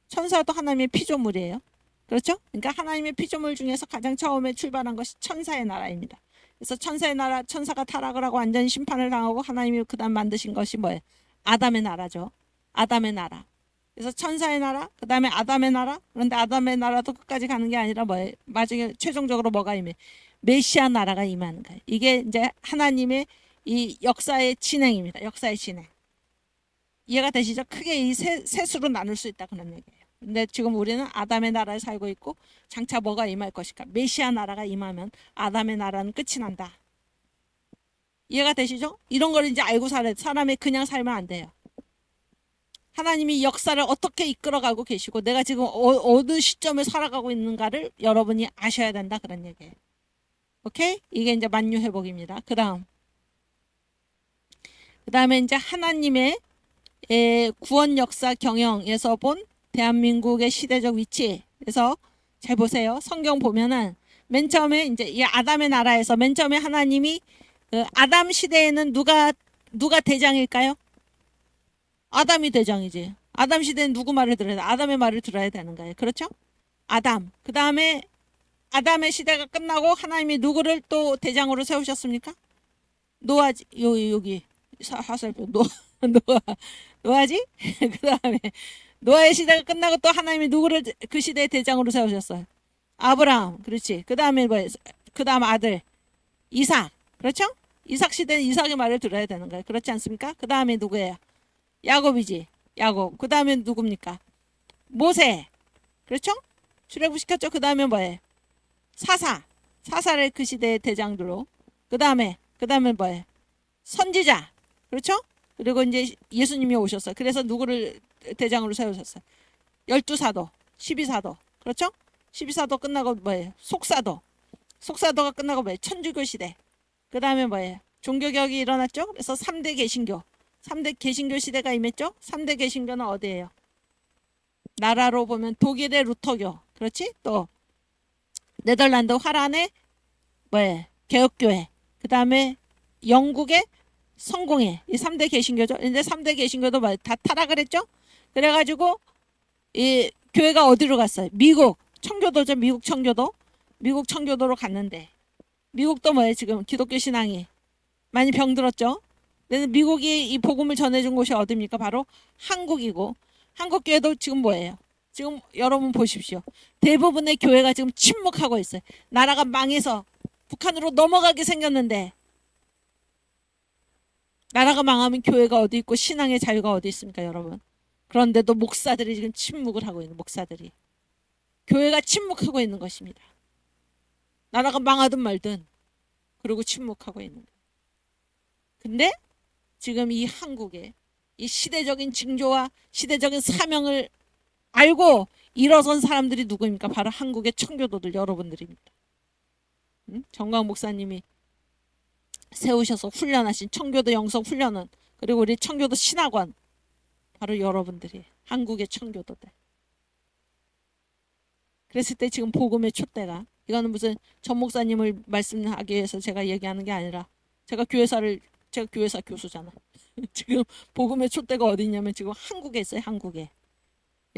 천사도 하나님의 피조물이에요. 그렇죠? 그러니까 하나님의 피조물 중에서 가장 처음에 출발한 것이 천사의 나라입니다. 그래서 천사의 나라, 천사가 타락을 하고 완전히 심판을 당하고 하나님이 그 다음 만드신 것이 뭐예요? 아담의 나라죠. 아담의 나라. 그래서 천사의 나라, 그 다음에 아담의 나라. 그런데 아담의 나라도 끝까지 가는 게 아니라 뭐예요? 나중에 최종적으로 뭐가 임해? 메시아 나라가 임하는 거예요. 이게 이제 하나님의 이 역사의 진행입니다. 역사의 진행. 이해가 되시죠? 크게 이 셋으로 나눌 수 있다 그런 얘기예요. 근데 지금 우리는 아담의 나라에 살고 있고 장차 뭐가 임할 것일까? 메시아 나라가 임하면 아담의 나라는 끝이 난다. 이해가 되시죠? 이런 걸 이제 알고 사람이 그냥 살면 안 돼요. 하나님이 역사를 어떻게 이끌어가고 계시고 내가 지금 어느 시점에 살아가고 있는가를 여러분이 아셔야 된다 그런 얘기예요. 오케이? 이게 이제 만유 회복입니다. 그 다음에 이제 하나님의 구원 역사 경영에서 본 대한민국의 시대적 위치. 그래서 잘 보세요. 성경 보면은 맨 처음에 이제 이 아담의 나라에서 맨 처음에 하나님이 그 아담 시대에는 누가 대장일까요? 아담이 대장이지. 아담 시대는 누구 말을 들어야 돼? 아담의 말을 들어야 되는 거예요. 그렇죠? 아담. 그 다음에 아담의 시대가 끝나고 하나님이 누구를 또 대장으로 세우셨습니까? 노아지. 여기 화살표 노아지? 그 다음에 노아의 시대가 끝나고 또 하나님이 누구를 그 시대의 대장으로 세우셨어요? 아브라함. 그렇지. 그 다음에 뭐예요? 그 다음 아들 이삭. 그렇죠? 이삭 시대는 이삭의 말을 들어야 되는 거예요. 그렇지 않습니까? 그 다음에 누구예요? 야곱이지. 야곱. 그 다음에 누굽니까? 모세. 그렇죠? 출애굽시켰죠. 그 다음에 뭐예요? 사사를 그 시대의 대장으로. 그 다음에 뭐예요? 선지자. 그렇죠? 그리고 이제 예수님이 오셨어요. 그래서 누구를 대장으로 세우셨어요? 12사도, 12사도. 그렇죠? 12사도 끝나고 뭐예요? 속사도가 끝나고 뭐예요? 천주교 시대. 그 다음에 뭐예요? 종교개혁이 일어났죠? 그래서 3대 개신교. 3대 개신교 시대가 임했죠? 3대 개신교는 어디예요? 나라로 보면 독일의 루터교. 그렇지? 또 네덜란드 화란의 뭐예요? 개혁교회. 그 다음에 영국의 성공회. 이 3대 개신교죠. 근데 3대 개신교도 뭐 다 타락을 했죠? 그래가지고 이 교회가 어디로 갔어요? 미국 청교도죠. 미국 청교도로 갔는데 미국도 뭐예요? 지금 기독교 신앙이 많이 병들었죠. 근데 미국이 이 복음을 전해준 곳이 어디입니까? 바로 한국이고 한국 교회도 지금 뭐예요? 지금 여러분 보십시오. 대부분의 교회가 지금 침묵하고 있어요. 나라가 망해서 북한으로 넘어가게 생겼는데 나라가 망하면 교회가 어디 있고 신앙의 자유가 어디 있습니까, 여러분? 그런데도 목사들이 지금 침묵을 하고 있는 목사들이. 교회가 침묵하고 있는 것입니다. 나라가 망하든 말든 그리고 침묵하고 있는 거예요. 근데 지금 이 한국에 이 시대적인 징조와 시대적인 사명을 알고 일어선 사람들이 누구입니까? 바로 한국의 청교도들 여러분들입니다. 정광 목사님이 세우셔서 훈련하신 청교도 영성 훈련원, 그리고 우리 청교도 신학원, 바로 여러분들이 한국의 청교도들. 그랬을 때 지금 복음의 촛대가, 이거는 무슨 전 목사님을 말씀하기 위해서 제가 얘기하는 게 아니라 제가 교회사 교수잖아. 지금 복음의 촛대가 어디 있냐면 지금 한국에 있어요. 한국에.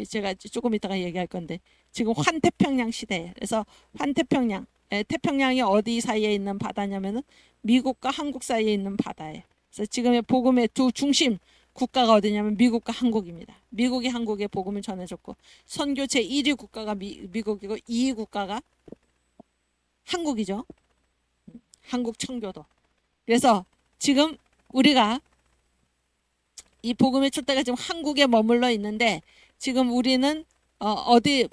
제가 조금 이따가 얘기할 건데 지금 환태평양 시대에, 그래서 환태평양, 태평양이 어디 사이에 있는 바다냐면은 미국과 한국 사이에 있는 바다에. 그래서 지금의 복음의 두 중심 국가가 어디냐면 미국과 한국입니다. 미국이 한국에 복음을 전해줬고 선교 제1위 국가가 미국이고 2위 국가가 한국이죠. 한국 청교도. 그래서 지금 우리가 이 복음의 촛대가 지금 한국에 머물러 있는데 지금 우리는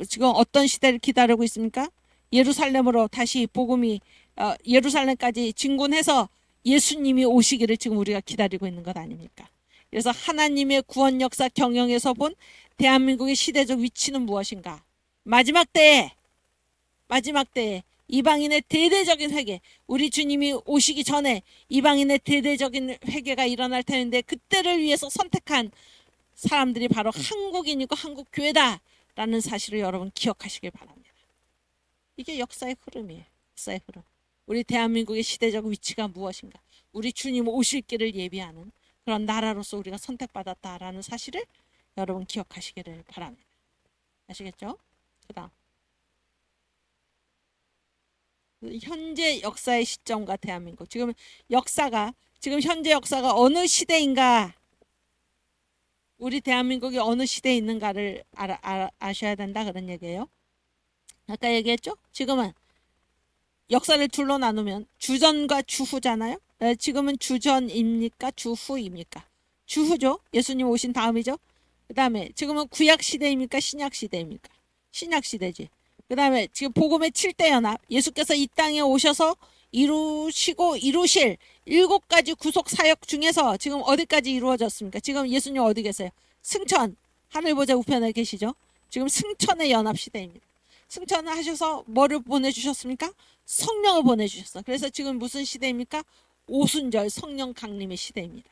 지금 어떤 시대를 기다리고 있습니까? 예루살렘으로 다시 복음이 예루살렘까지 진군해서 예수님이 오시기를 지금 우리가 기다리고 있는 것 아닙니까? 그래서 하나님의 구원 역사 경영에서 본 대한민국의 시대적 위치는 무엇인가? 마지막 때에 이방인의 대대적인 회개, 우리 주님이 오시기 전에 이방인의 대대적인 회개가 일어날 텐데 그때를 위해서 선택한 사람들이 바로 한국인이고 한국교회다라는 사실을 여러분 기억하시길 바랍니다. 이게 역사의 흐름이에요. 역사의 흐름. 우리 대한민국의 시대적 위치가 무엇인가? 우리 주님 오실 길을 예비하는 그런 나라로서 우리가 선택받았다라는 사실을 여러분 기억하시기를 바랍니다. 아시겠죠? 그 다음, 현재 역사의 시점과 대한민국, 지금 현재 역사가 어느 시대인가, 우리 대한민국이 어느 시대에 있는가를 아셔야 된다, 그런 얘기예요. 아까 얘기했죠? 지금은 역사를 둘로 나누면 주전과 주후잖아요. 지금은 주전입니까? 주후입니까? 주후죠. 예수님 오신 다음이죠. 그 다음에 지금은 구약 시대입니까? 신약 시대입니까? 신약 시대지. 그 다음에 지금 복음의 7대 연합, 예수께서 이 땅에 오셔서 이루실 7가지 구속 사역 중에서 지금 어디까지 이루어졌습니까? 지금 예수님 어디 계세요? 승천, 하늘 보좌 우편에 계시죠? 지금 승천의 연합 시대입니다. 승천을 하셔서 뭐를 보내주셨습니까? 성령을 보내주셨어. 그래서 지금 무슨 시대입니까? 오순절 성령 강림의 시대입니다.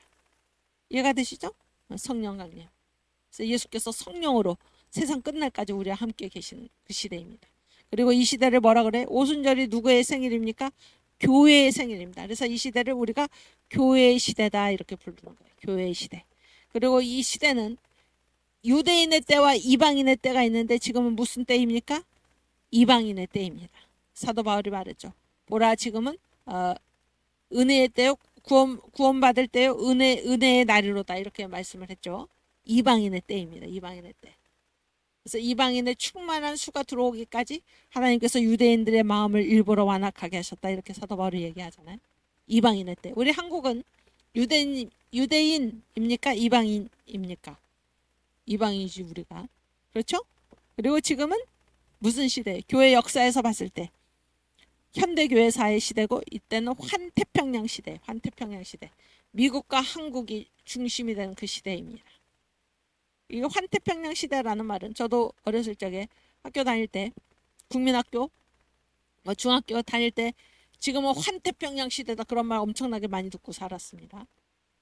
이해가 되시죠? 성령 강림. 그래서 예수께서 성령으로 세상 끝날까지 우리와 함께 계시는 그 시대입니다. 그리고 이 시대를 뭐라 그래? 오순절이 누구의 생일입니까? 교회의 생일입니다. 그래서 이 시대를 우리가 교회의 시대다 이렇게 부르는 거예요. 교회의 시대. 그리고 이 시대는 유대인의 때와 이방인의 때가 있는데 지금은 무슨 때입니까? 이방인의 때입니다. 사도 바울이 말했죠. 보라, 지금은 은혜의 때요, 구원받을 때요, 은혜의 날이로다 이렇게 말씀을 했죠. 이방인의 때입니다. 이방인의 때. 그래서 이방인의 충만한 수가 들어오기까지 하나님께서 유대인들의 마음을 일부러 완악하게 하셨다 이렇게 사도 바울이 얘기하잖아요. 이방인의 때. 우리 한국은 유대인입니까? 이방인입니까? 이방인이지 우리가. 그렇죠? 그리고 지금은 무슨 시대? 교회 역사에서 봤을 때 현대교회사의 시대고, 이때는 환태평양 시대, 환태평양 시대. 미국과 한국이 중심이 되는 그 시대입니다. 이 환태평양 시대라는 말은 저도 어렸을 적에 학교 다닐 때, 국민학교, 중학교 다닐 때 지금은 환태평양 시대다 그런 말 엄청나게 많이 듣고 살았습니다.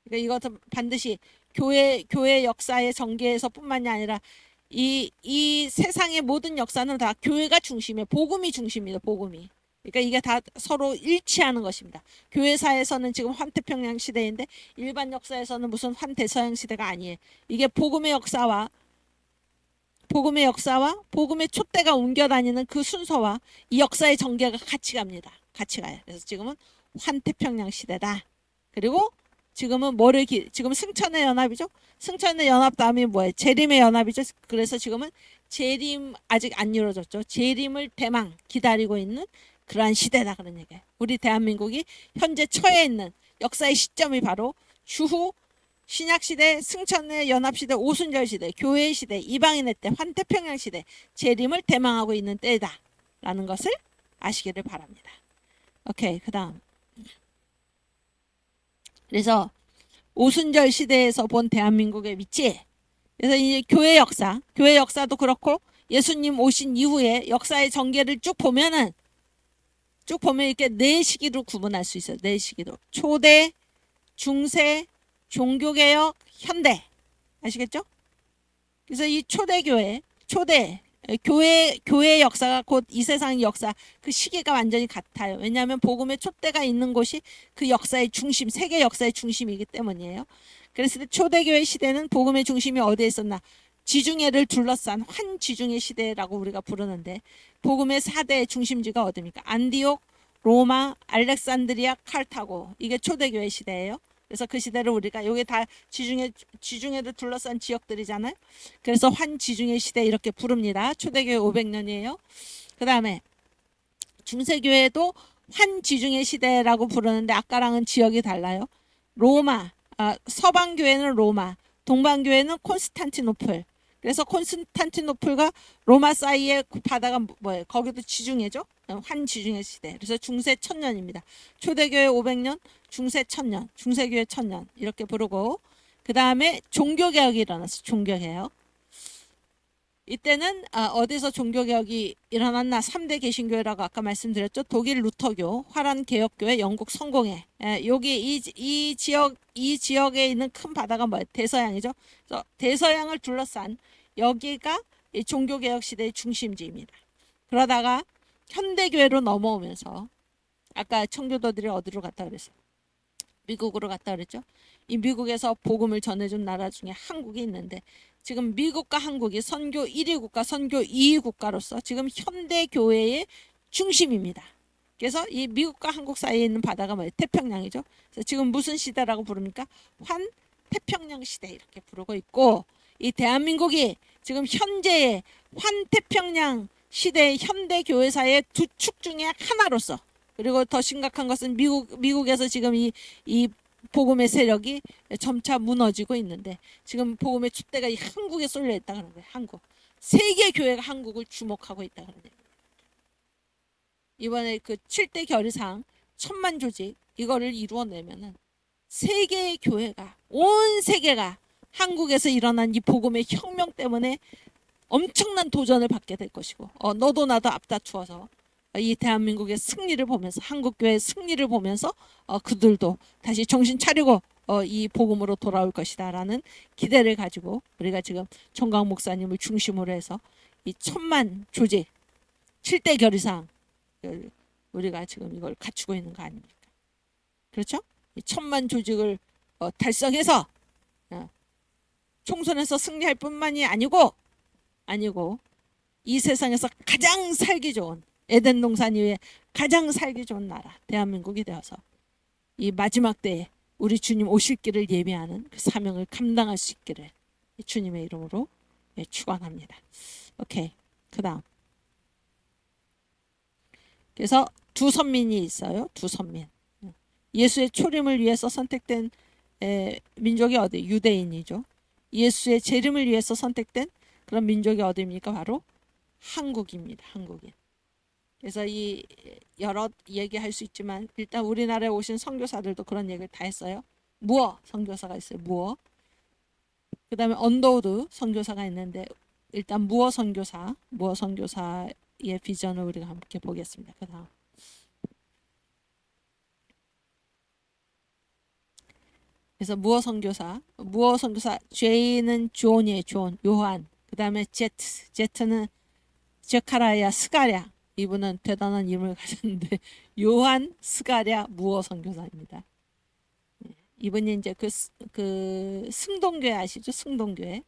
그러니까 이것은 반드시 교회 역사의 전개에서뿐만이 아니라 이 세상의 모든 역사는 다 교회가 중심이에요. 복음이 중심입니다. 복음이. 그러니까 이게 다 서로 일치하는 것입니다. 교회사에서는 지금 환태평양 시대인데 일반 역사에서는 무슨 환대서양 시대가 아니에요. 이게 복음의 역사와 복음의 촛대가 옮겨다니는 그 순서와 이 역사의 전개가 같이 갑니다. 같이 가요. 그래서 지금은 환태평양 시대다. 그리고 지금은 지금 승천의 연합이죠. 승천의 연합 다음에 뭐예요? 재림의 연합이죠. 그래서 지금은 재림 아직 안 이루어졌죠. 재림을 대망 기다리고 있는 그러한 시대다 그런 얘기예요. 우리 대한민국이 현재 처해 있는 역사의 시점이 바로 주후 신약시대, 승천의 연합시대, 오순절 시대, 교회의 시대, 이방인의 때, 환태평양 시대, 재림을 대망하고 있는 때다 라는 것을 아시기를 바랍니다. 오케이, 그 다음, 그래서 오순절 시대에서 본 대한민국의 위치. 그래서 이제 교회 역사도 그렇고 예수님 오신 이후에 역사의 전개를 쭉 보면 이렇게 네 시기로 구분할 수 있어요. 네 시기로. 초대, 중세, 종교개혁, 현대. 아시겠죠? 그래서 이 초대교회, 교회 역사가 곧 이 세상의 역사, 그 시기가 완전히 같아요. 왜냐하면 복음의 촛대가 있는 곳이 그 역사의 중심, 세계 역사의 중심이기 때문이에요. 그래서 초대교회 시대는 복음의 중심이 어디에 있었나? 지중해를 둘러싼 환지중해 시대라고 우리가 부르는데, 복음의 4대 중심지가 어디입니까? 안디옥, 로마, 알렉산드리아, 칼타고. 이게 초대교회 시대예요. 그래서 그 시대를 우리가, 요게 다 지중해를 둘러싼 지역들이잖아요. 그래서 환지중해 시대 이렇게 부릅니다. 초대교회 500년이에요. 그 다음에 중세교회도 환지중해 시대라고 부르는데 아까랑은 지역이 달라요. 로마, 서방교회는 로마, 동방교회는 콘스탄티노플. 그래서 콘스탄티노플과 로마 사이의 바다가 뭐예요? 거기도 지중해죠. 환지중해 시대. 그래서 중세 천년입니다. 초대교회 500년, 중세 천년, 중세교회 천년 이렇게 부르고, 그 다음에 종교개혁이 일어났어. 종교개혁. 이때는 어디서 종교개혁이 일어났나? 3대 개신교회라고 아까 말씀드렸죠. 독일 루터교, 화란 개혁교회, 영국 성공회. 여기 이 지역에 있는 큰 바다가 뭐예요? 대서양이죠. 그래서 대서양을 둘러싼 여기가 이 종교개혁 시대의 중심지입니다. 그러다가 현대교회로 넘어오면서 아까 청교도들이 어디로 갔다 그랬어요? 미국으로 갔다 그랬죠. 이 미국에서 복음을 전해준 나라 중에 한국이 있는데, 지금 미국과 한국이 선교 1위 국가, 선교 2위 국가로서 지금 현대 교회의 중심입니다. 그래서 이 미국과 한국 사이에 있는 바다가 뭐예요? 태평양이죠. 그래서 지금 무슨 시대라고 부릅니까? 환 태평양 시대 이렇게 부르고 있고, 이 대한민국이 지금 현재의 환 태평양 시대의 현대 교회사의 두 축 중에 하나로서, 그리고 더 심각한 것은 미국에서 지금 이 복음의 세력이 점차 무너지고 있는데, 지금 복음의 촛대가 이 한국에 쏠려 있다는 거예요. 한국. 세계 교회가 한국을 주목하고 있다는 거예요. 이번에 그 7대 결의상 1000만 조직 이거를 이루어내면은 세계의 교회가, 온 세계가 한국에서 일어난 이 복음의 혁명 때문에 엄청난 도전을 받게 될 것이고, 너도 나도 앞다투어서 이 대한민국의 승리를 보면서, 한국교회의 승리를 보면서 그들도 다시 정신 차리고 이 복음으로 돌아올 것이다 라는 기대를 가지고 우리가 지금 정강 목사님을 중심으로 해서 이 1000만 조직 7대 결의사항 우리가 지금 이걸 갖추고 있는 거 아닙니까? 그렇죠? 이 1000만 조직을 달성해서 총선에서 승리할 뿐만이 아니고 이 세상에서 가장 살기 좋은, 에덴 동산 이후에 가장 살기 좋은 나라 대한민국이 되어서 이 마지막 때에 우리 주님 오실 길을 예비하는 그 사명을 감당할 수 있기를 주님의 이름으로 축원합니다. 오케이. 그 다음, 그래서 두 선민이 있어요. 두 선민. 예수의 초림을 위해서 선택된 민족이 어디? 유대인이죠. 예수의 재림을 위해서 선택된 그런 민족이 어디입니까? 바로 한국입니다. 한국인. 그래서 이 여러 얘기할 수 있지만 일단 우리나라에 오신 선교사들도 그런 얘기를 다 했어요. 무어 선교사가 있어요. 무어. 그 다음에 언더우드 선교사가 있는데, 일단 무어 선교사의 비전을 우리가 함께 보겠습니다. 그 다음, 그래서 무어 선교사 J는 존이에요. 존, 요한. 그 다음에 제트는 제카라야 스가랴. 이분은 대단한 이름을 가졌는데 요한 스가랴 무어 선교사입니다. 이분이 이제 그 승동교회 아시죠? 승동교회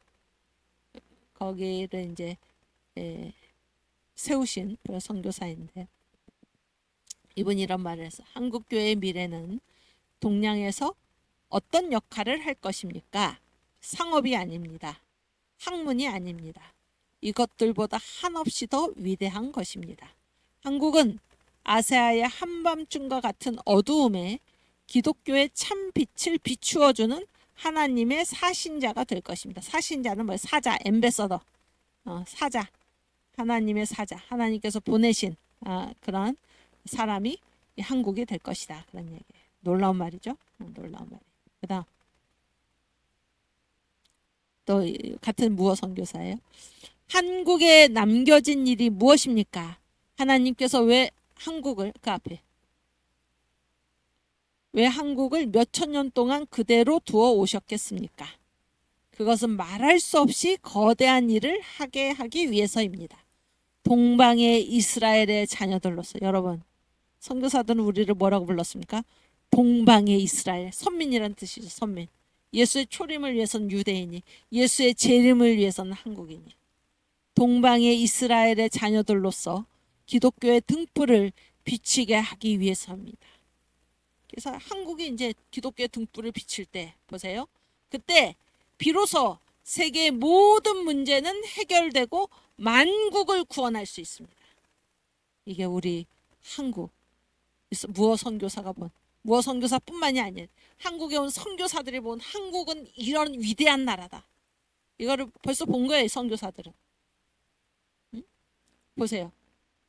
거기를 이제 세우신 선교사인데, 이분이 이런 말을 해서 한국교회의 미래는 동양에서 어떤 역할을 할 것입니까? 상업이 아닙니다. 학문이 아닙니다. 이것들보다 한없이 더 위대한 것입니다. 한국은 아세아의 한밤중과 같은 어두움에 기독교의 참 빛을 비추어주는 하나님의 사신자가 될 것입니다. 사신자는 뭐예요? 사자, 엠베서더. 사자. 하나님의 사자. 하나님께서 보내신 그런 사람이 한국이 될 것이다. 그런 얘기예요. 놀라운 말이죠. 놀라운 말이에요. 그 다음, 또 같은 무어 선교사예요. 한국에 남겨진 일이 무엇입니까? 하나님께서 왜 한국을 그 앞에 왜 한국을 몇천 년 동안 그대로 두어 오셨겠습니까? 그것은 말할 수 없이 거대한 일을 하게 하기 위해서입니다. 동방의 이스라엘의 자녀들로서 여러분 선교사들은 우리를 뭐라고 불렀습니까? 동방의 이스라엘 선민이란 뜻이죠. 선민. 예수의 초림을 위해서는 유대인이 예수의 재림을 위해서는 한국인이 동방의 이스라엘의 자녀들로서 기독교의 등불을 비치게 하기 위해서입니다. 그래서 한국이 이제 기독교의 등불을 비칠 때 보세요. 그때 비로소 세계의 모든 문제는 해결되고 만국을 구원할 수 있습니다. 이게 우리 한국 무어 선교사가 본 무어 선교사뿐만이 아니에요. 한국에 온 선교사들이 본 한국은 이런 위대한 나라다. 이거를 벌써 본 거예요. 선교사들은. 응? 보세요.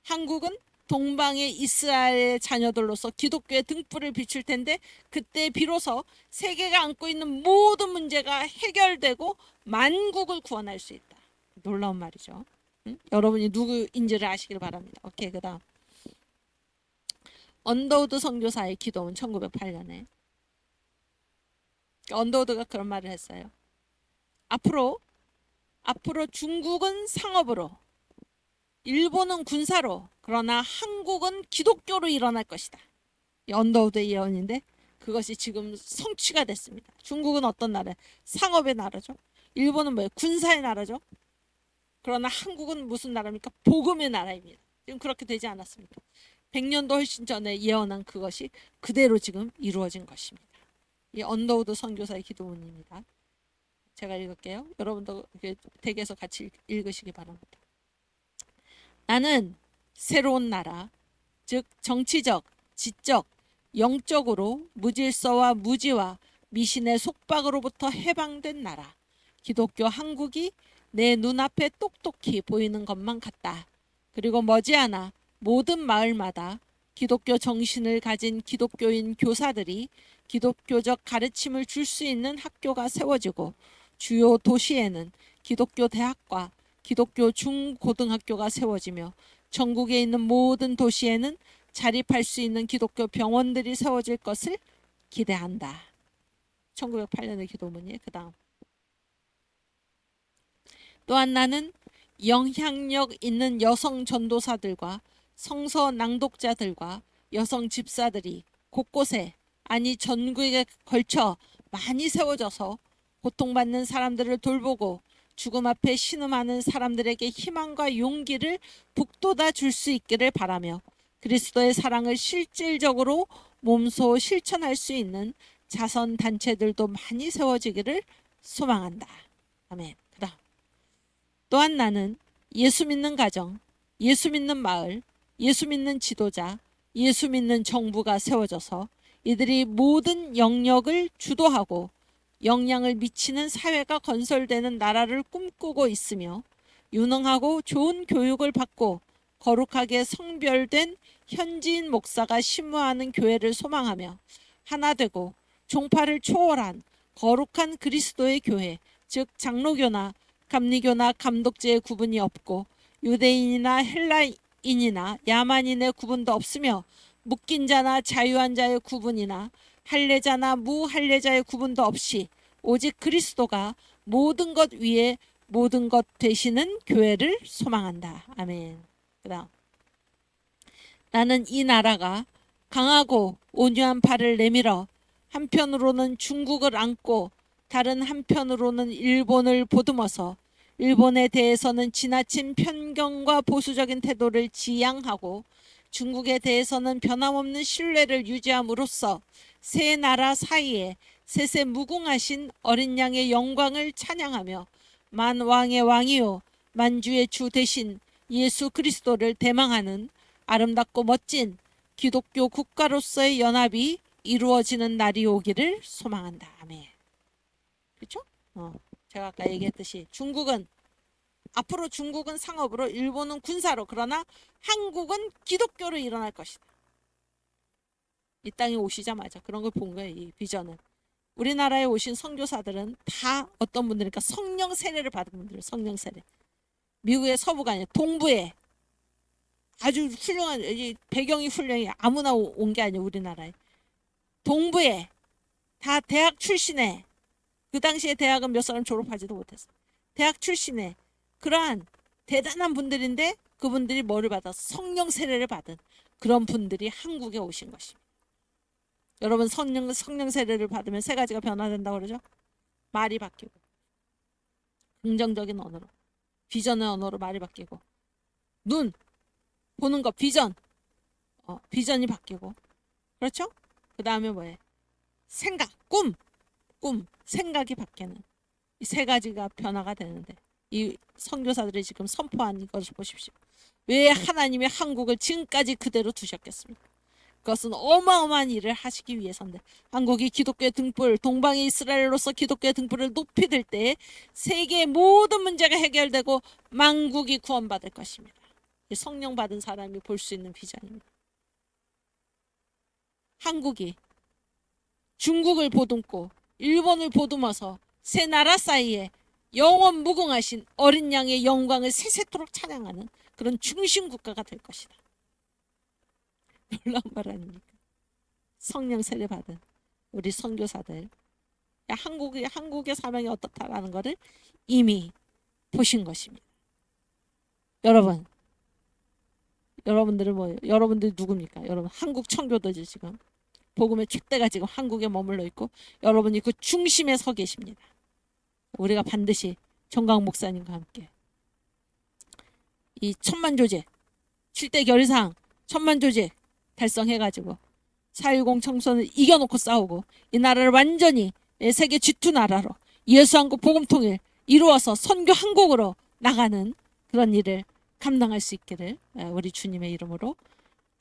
한국은 동방의 이스라엘의 자녀들로서 기독교의 등불을 비출 텐데 그때 비로소 세계가 안고 있는 모든 문제가 해결되고 만국을 구원할 수 있다. 놀라운 말이죠. 응? 여러분이 누구인지를 아시길 바랍니다. 오케이, 그 다음 언더우드 선교사의 기도문 1908년에 언더우드가 그런 말을 했어요. 앞으로 중국은 상업으로 일본은 군사로 그러나 한국은 기독교로 일어날 것이다. 이 언더우드의 예언인데 그것이 지금 성취가 됐습니다. 중국은 어떤 나라? 상업의 나라죠. 일본은 뭐예요? 군사의 나라죠. 그러나 한국은 무슨 나라입니까? 복음의 나라입니다. 지금 그렇게 되지 않았습니까? 100년도 훨씬 전에 예언한 그것이 그대로 지금 이루어진 것입니다. 이 언더우드 선교사의 기도문입니다. 제가 읽을게요. 여러분도 댁에서 같이 읽으시기 바랍니다. 나는 새로운 나라, 즉 정치적, 지적, 영적으로 무질서와 무지와 미신의 속박으로부터 해방된 나라, 기독교 한국이 내 눈앞에 똑똑히 보이는 것만 같다. 그리고 머지않아 모든 마을마다 기독교 정신을 가진 기독교인 교사들이 기독교적 가르침을 줄 수 있는 학교가 세워지고 주요 도시에는 기독교 대학과 기독교 중고등학교가 세워지며 전국에 있는 모든 도시에는 자립할 수 있는 기독교 병원들이 세워질 것을 기대한다. 1908년의 기도문이에요. 그 다음 또한 나는 영향력 있는 여성 전도사들과 성서 낭독자들과 여성 집사들이 곳곳에 아니 전국에 걸쳐 많이 세워져서 고통받는 사람들을 돌보고 죽음 앞에 신음하는 사람들에게 희망과 용기를 북돋아 줄 수 있기를 바라며 그리스도의 사랑을 실질적으로 몸소 실천할 수 있는 자선 단체들도 많이 세워지기를 소망한다. 아멘. 그다음 또한 나는 예수 믿는 가정, 예수 믿는 마을, 예수 믿는 지도자, 예수 믿는 정부가 세워져서 이들이 모든 영역을 주도하고 영향을 미치는 사회가 건설되는 나라를 꿈꾸고 있으며 유능하고 좋은 교육을 받고 거룩하게 성별된 현지인 목사가 심무하는 교회를 소망하며 하나 되고 종파를 초월한 거룩한 그리스도의 교회, 즉 장로교나 감리교나 감독제의 구분이 없고 유대인이나 헬라인이나 야만인의 구분도 없으며 묶인 자나 자유한 자의 구분이나 할례자나 무할례자의 구분도 없이 오직 그리스도가 모든 것 위에 모든 것 되시는 교회를 소망한다. 아멘. 그다음 나는 이 나라가 강하고 온유한 발을 내밀어 한편으로는 중국을 안고 다른 한편으로는 일본을 보듬어서 일본에 대해서는 지나친 편견과 보수적인 태도를 지양하고 중국에 대해서는 변함없는 신뢰를 유지함으로써 세 나라 사이에 셋의 무궁하신 어린 양의 영광을 찬양하며 만왕의 왕이요 만주의 주 대신 예수 그리스도를 대망하는 아름답고 멋진 기독교 국가로서의 연합이 이루어지는 날이 오기를 소망한다. 아멘. 그렇죠? 제가 아까 얘기했듯이 앞으로 중국은 상업으로 일본은 군사로 그러나 한국은 기독교로 일어날 것이다. 이 땅에 오시자마자 그런 걸 본 거예요. 이 비전은. 우리나라에 오신 선교사들은 다 어떤 분들이니까 성령 세례를 받은 분들, 성령 세례. 미국의 서부가 아니라 동부에 아주 훌륭한 배경이 훌륭해 아무나 온 게 아니에요. 우리나라에 동부에 다 대학 출신에 그 당시에 대학은 몇 사람 졸업하지도 못했어. 대학 출신에 그러한 대단한 분들인데 그분들이 뭐를 받아 성령 세례를 받은 그런 분들이 한국에 오신 것입니다. 여러분 성령 세례를 받으면 세 가지가 변화된다고 그러죠. 말이 바뀌고 긍정적인 언어로 비전의 언어로 말이 바뀌고 눈 보는 거 비전 비전이 바뀌고 그렇죠? 그 다음에 뭐예요? 생각 꿈 생각이 바뀌는 이 세 가지가 변화가 되는데 이 선교사들이 지금 선포한 이것을 보십시오. 왜 하나님이 한국을 지금까지 그대로 두셨겠습니까? 그것은 어마어마한 일을 하시기 위해서인데 한국이 기독교의 등불 동방의 이스라엘로서 기독교의 등불을 높이 들 때 세계의 모든 문제가 해결되고 만국이 구원받을 것입니다. 성령 받은 사람이 볼 수 있는 비전입니다. 한국이 중국을 보듬고 일본을 보듬어서 세 나라 사이에 영원 무궁하신 어린 양의 영광을 세세토록 찬양하는 그런 중심 국가가 될 것이다. 놀라운 말 아닙니까? 성령 세례 받은 우리 선교사들 한국의 사명이 어떻다라는 것을 이미 보신 것입니다. 여러분들은 뭐예요? 여러분들이 누굽니까? 여러분 한국 청교도죠. 지금 복음의 촛대가 지금 한국에 머물러 있고 여러분이 그 중심에 서 계십니다. 우리가 반드시 정강 목사님과 함께 이 천만조직 7대 결의사항 천만조직 달성해가지고 4.10 청소년을 이겨놓고 싸우고 이 나라를 완전히 세계 G2 나라로 예수 한국 복음 통일 이루어서 선교 한국으로 나가는 그런 일을 감당할 수 있기를 우리 주님의 이름으로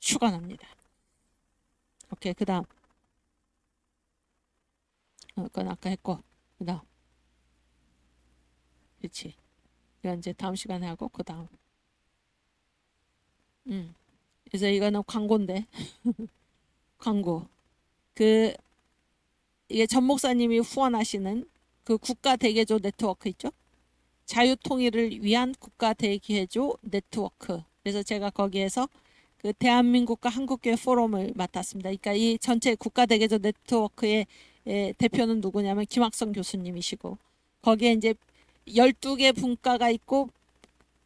축원합니다. 오케이, 그 다음 그건 아까 했고 그 다음 그렇지. 이건 이제 다음 시간에 하고 그 다음 그래서 이거는 광고인데 광고 이게 전 목사님이 후원하시는 그 국가대개조 네트워크 있죠? 자유통일을 위한 국가대개조 네트워크. 그래서 제가 거기에서 그 대한민국과 한국교회 포럼을 맡았습니다. 그러니까 이 전체 국가대개조 네트워크의 대표는 누구냐면 김학성 교수님이시고 거기에 이제 12개 분과가 있고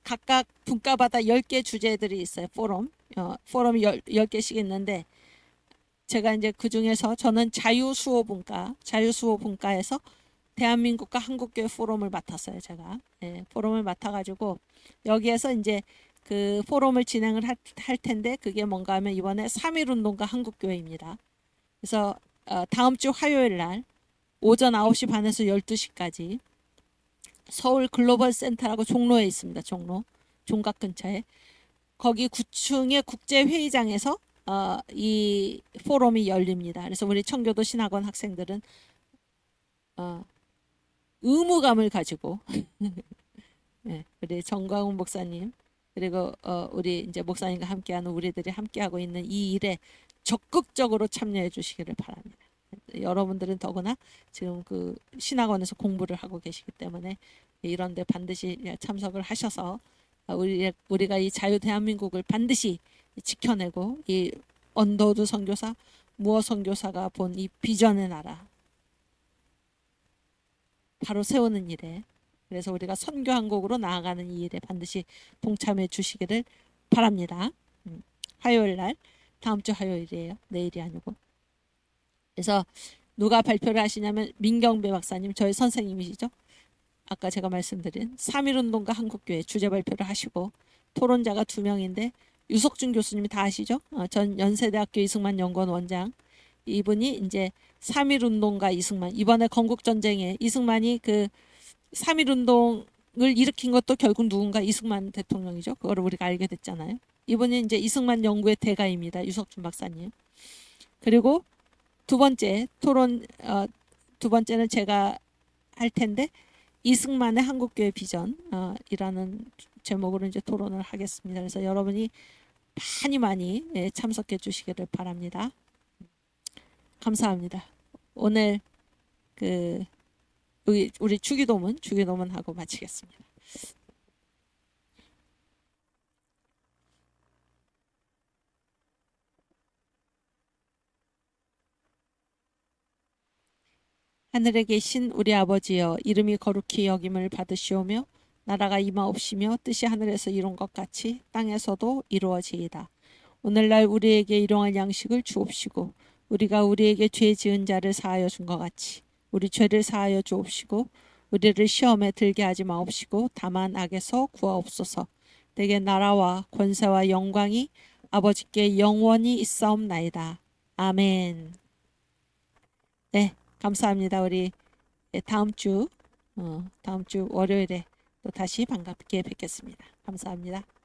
각각 분과마다 10개 주제들이 있어요. 포럼이 10개씩 있는데 제가 이제 그 중에서 저는 자유수호분과에서 대한민국과 한국교회 포럼을 맡았어요. 제가 포럼을 맡아가지고 여기에서 이제 그 포럼을 진행을 할 텐데 그게 뭔가 하면 이번에 3.1운동가 한국교회입니다. 그래서 다음 주 화요일 날 오전 9시 반에서 12시까지 서울 글로벌 센터라고 종로에 있습니다. 종각 근처에 거기 9층의 국제회의장에서 이 포럼이 열립니다. 그래서 우리 청교도 신학원 학생들은 의무감을 가지고 네, 우리 정광훈 목사님 그리고 우리 이제 목사님과 함께하는 우리들이 함께하고 있는 이 일에 적극적으로 참여해 주시기를 바랍니다. 여러분들은 더구나 지금 그 신학원에서 공부를 하고 계시기 때문에 이런 데 반드시 참석을 하셔서 우리가 이 자유 대한민국을 반드시 지켜내고 이 언더우드 선교사 무어 선교사가 본 이 비전의 나라 바로 세우는 일에 그래서 우리가 선교 한국으로 나아가는 이 일에 반드시 동참해 주시기를 바랍니다. 화요일 날 다음 주 화요일이에요. 내일이 아니고. 그래서 누가 발표를 하시냐면 민경배 박사님 저희 선생님이시죠. 아까 제가 말씀드린 3.1운동가 한국교회 주제 발표를 하시고 토론자가 2명인데 유석준 교수님이 다 아시죠? 전 연세대학교 이승만 연구원 원장 이분이 이제 3.1운동가 이승만 이번에 건국전쟁에 이승만이 그 3.1운동을 일으킨 것도 결국 누군가 이승만 대통령이죠. 그거를 우리가 알게 됐잖아요. 이분이 이제 이승만 연구의 대가입니다. 유석준 박사님. 그리고 두 번째 토론 두 번째는 제가 할 텐데 이승만의 한국교회 비전 이라는 제목으로 이제 토론을 하겠습니다. 그래서 여러분이 많이 참석해 주시기를 바랍니다. 감사합니다. 오늘 그 우리 주기도문 하고 마치겠습니다. 하늘에 계신 우리 아버지여, 이름이 거룩히 여김을 받으시오며 나라가 임하옵시며 뜻이 하늘에서 이룬 것 같이 땅에서도 이루어지이다. 오늘날 우리에게 일용할 양식을 주옵시고 우리가 우리에게 죄 지은 자를 사하여 준 것 같이 우리 죄를 사하여 주옵시고 우리를 시험에 들게 하지 마옵시고 다만 악에서 구하옵소서. 내게 나라와 권세와 영광이 아버지께 영원히 있사옵나이다. 아멘. 네, 감사합니다. 우리 다음 주 월요일에 또 다시 반갑게 뵙겠습니다. 감사합니다.